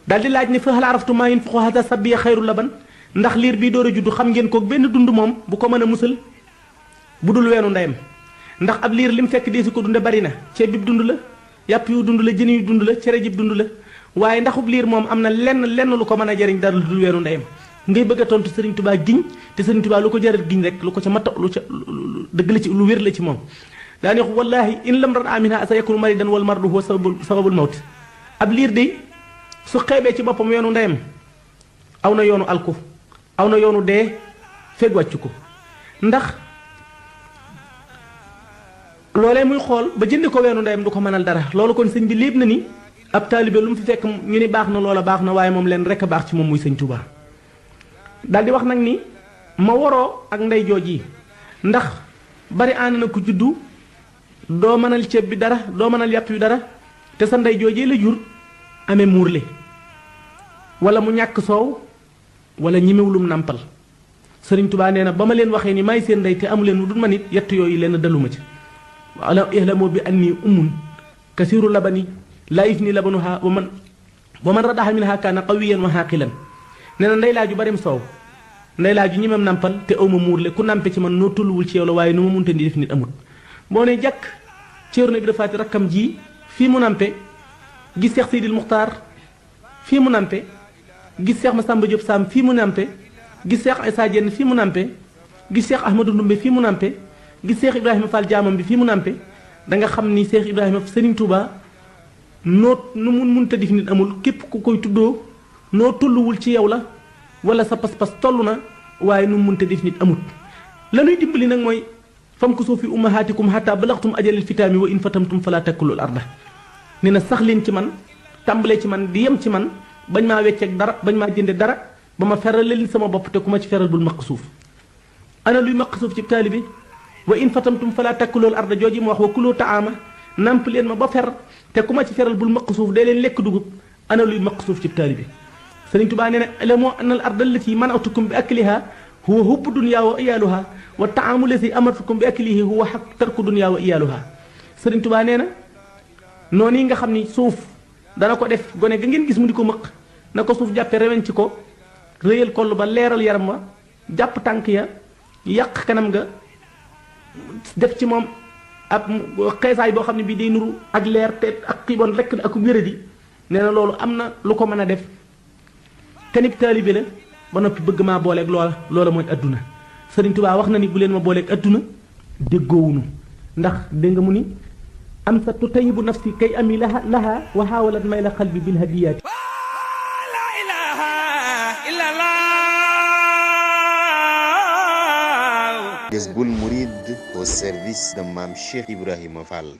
daal di laaj ni fa hal araftu maa yunfiqu hada sabbiya xayru laban ndax liir bii door a juddu xam ngeen ko benn dund moom bu ko mën a musal bu dul weenu ndeyam ndax ab liir lim fekk deesi ko dunde bari na ceeb bi dund la yàpp yu dund la jën yu dund la cere ji dund la waaye ndaxub liir moom am na lenn lu ko mën a jariñ dara lu dul weeru ndeyam ngay bëgg a tontu Sëriñ Tuubaa giñ te Sëriñ Tuubaa lu ko jaral giñ rek lu ko ca matta lu ca dëgg la ci lu wér la ci moom daane wax wallahi in lam ran amina sa yakunu maridan wal mardu huwa sababul mawt ab liir de su xeebee ci boppam weenu ndeyam aw na yoonu alku aw na yoonu dee feg wàccu ko ndax loolee muy xool ba jëndi ko weenu ndeyam du ko mënal dara loolu kon sëñ bi léeb na ni ab taalibe lu mu fi fekk ñu ni baax na loola baax na waaye moom leen rek a baax ci moom muy sëñ Tuubaa daal di wax nag ni ma waroo ak ndey jooj yi ndax bari ànd na ku juddu doo mënal ceeb bi dara doo mënal yàpp bi dara te sa ndey joojee la jur amee muurle wala mu ñàkk soow wala ñimewulum nàmpal Sëriñ Tuubaa nee na ba ma leen waxee ni may seen ndey te amu leen lu dul ma nit yett yooyu leen daluma ci wala ihlamu bi anni ummun kasiru labani laa yufni labanuha wa man radaha minha kaana qawiyan wa haaqilan nee na ndey laa ju barim soow ndey laa ju ñimem nàmpal te awma muurle ku nàmpe ci man noo tulluwul ci yow la waaye nu ma munte di def nit amut boo ne jàkk Ceerno Ibra Faati rakkam ji fii mu nàmpe gis Seex Sidil Muxtaar fii mu nàmpe gis Seex Masamba Jóob Saam fii mu nàmpe gis Seex Isaa Jenn fii mu nàmpe gis Seex Ahmadu Ndumbe fii mu nàmpe gis Seex Ibrahima Fall jaamam bi fii mu nàmpe da nga xam ni Seex Ibrahima Sëriñ Tuubaa noo nu mun ta def nit amul képp ku koy tuddoo noo tolluwul ci yow la wala sa pas-pas toll na waaye nu mun ta def nit amul la ñuy dimbali nag mooy fam ko soo fi ummahaatikum hatta balaxtum ajalil fitaami wa in fatamtum fala takkulul arda nee na sax leen ci man tàmbalee ci man di yem ci man bañ maa wecceeg dara bañ maa jënde dara ba ma feral leen sama bopp te ku ma ci feral bul maq suuf ana luy maq suuf ci taalibe wa in fatamtum fala takkulul arda jooji mu wax wa kuloo taama namp leen ma ba fer te ku ma ci feral bul maq suuf day leen lekk dugub ana luy maq suuf ci taalibe Sëriñ Tuubaa nee na ilamoo anna al arda allati manatukum bi akliha huwa hubbu dunya wa iyaaluha wa taamu lati amartukum bi aklihi huwa xaq tarku dunya wa iyaaluha Sëriñ Tuubaa nee na noonu yi nga xam ni suuf dana ko def gone ga ngeen gis mu di ko mëq na ko suuf jàppe rewen ci ko réyal koll ba leeral yaram wa jàpp tànk ya yàq kanam nga def ci moom ab xeesaay boo xam ne bii day nuru ak leer te ak xiibon rekk ak wéradi nee na loolu am na lu ko mën a def kanib taalibe la ba noppi bëgg maa booleeg loola mooy adduna Sëriñ Tuubaa wax na ni bu leen ma booleeg adduna déggoowunu ndax dégg nga mu ni am sa tutayibu nafsi kay ami laha wa xaawalat may la xalbi bil hadiyaati la ilaha illallah Jazboul Mouride au service de Mame Cheikh Ibrahima Fall.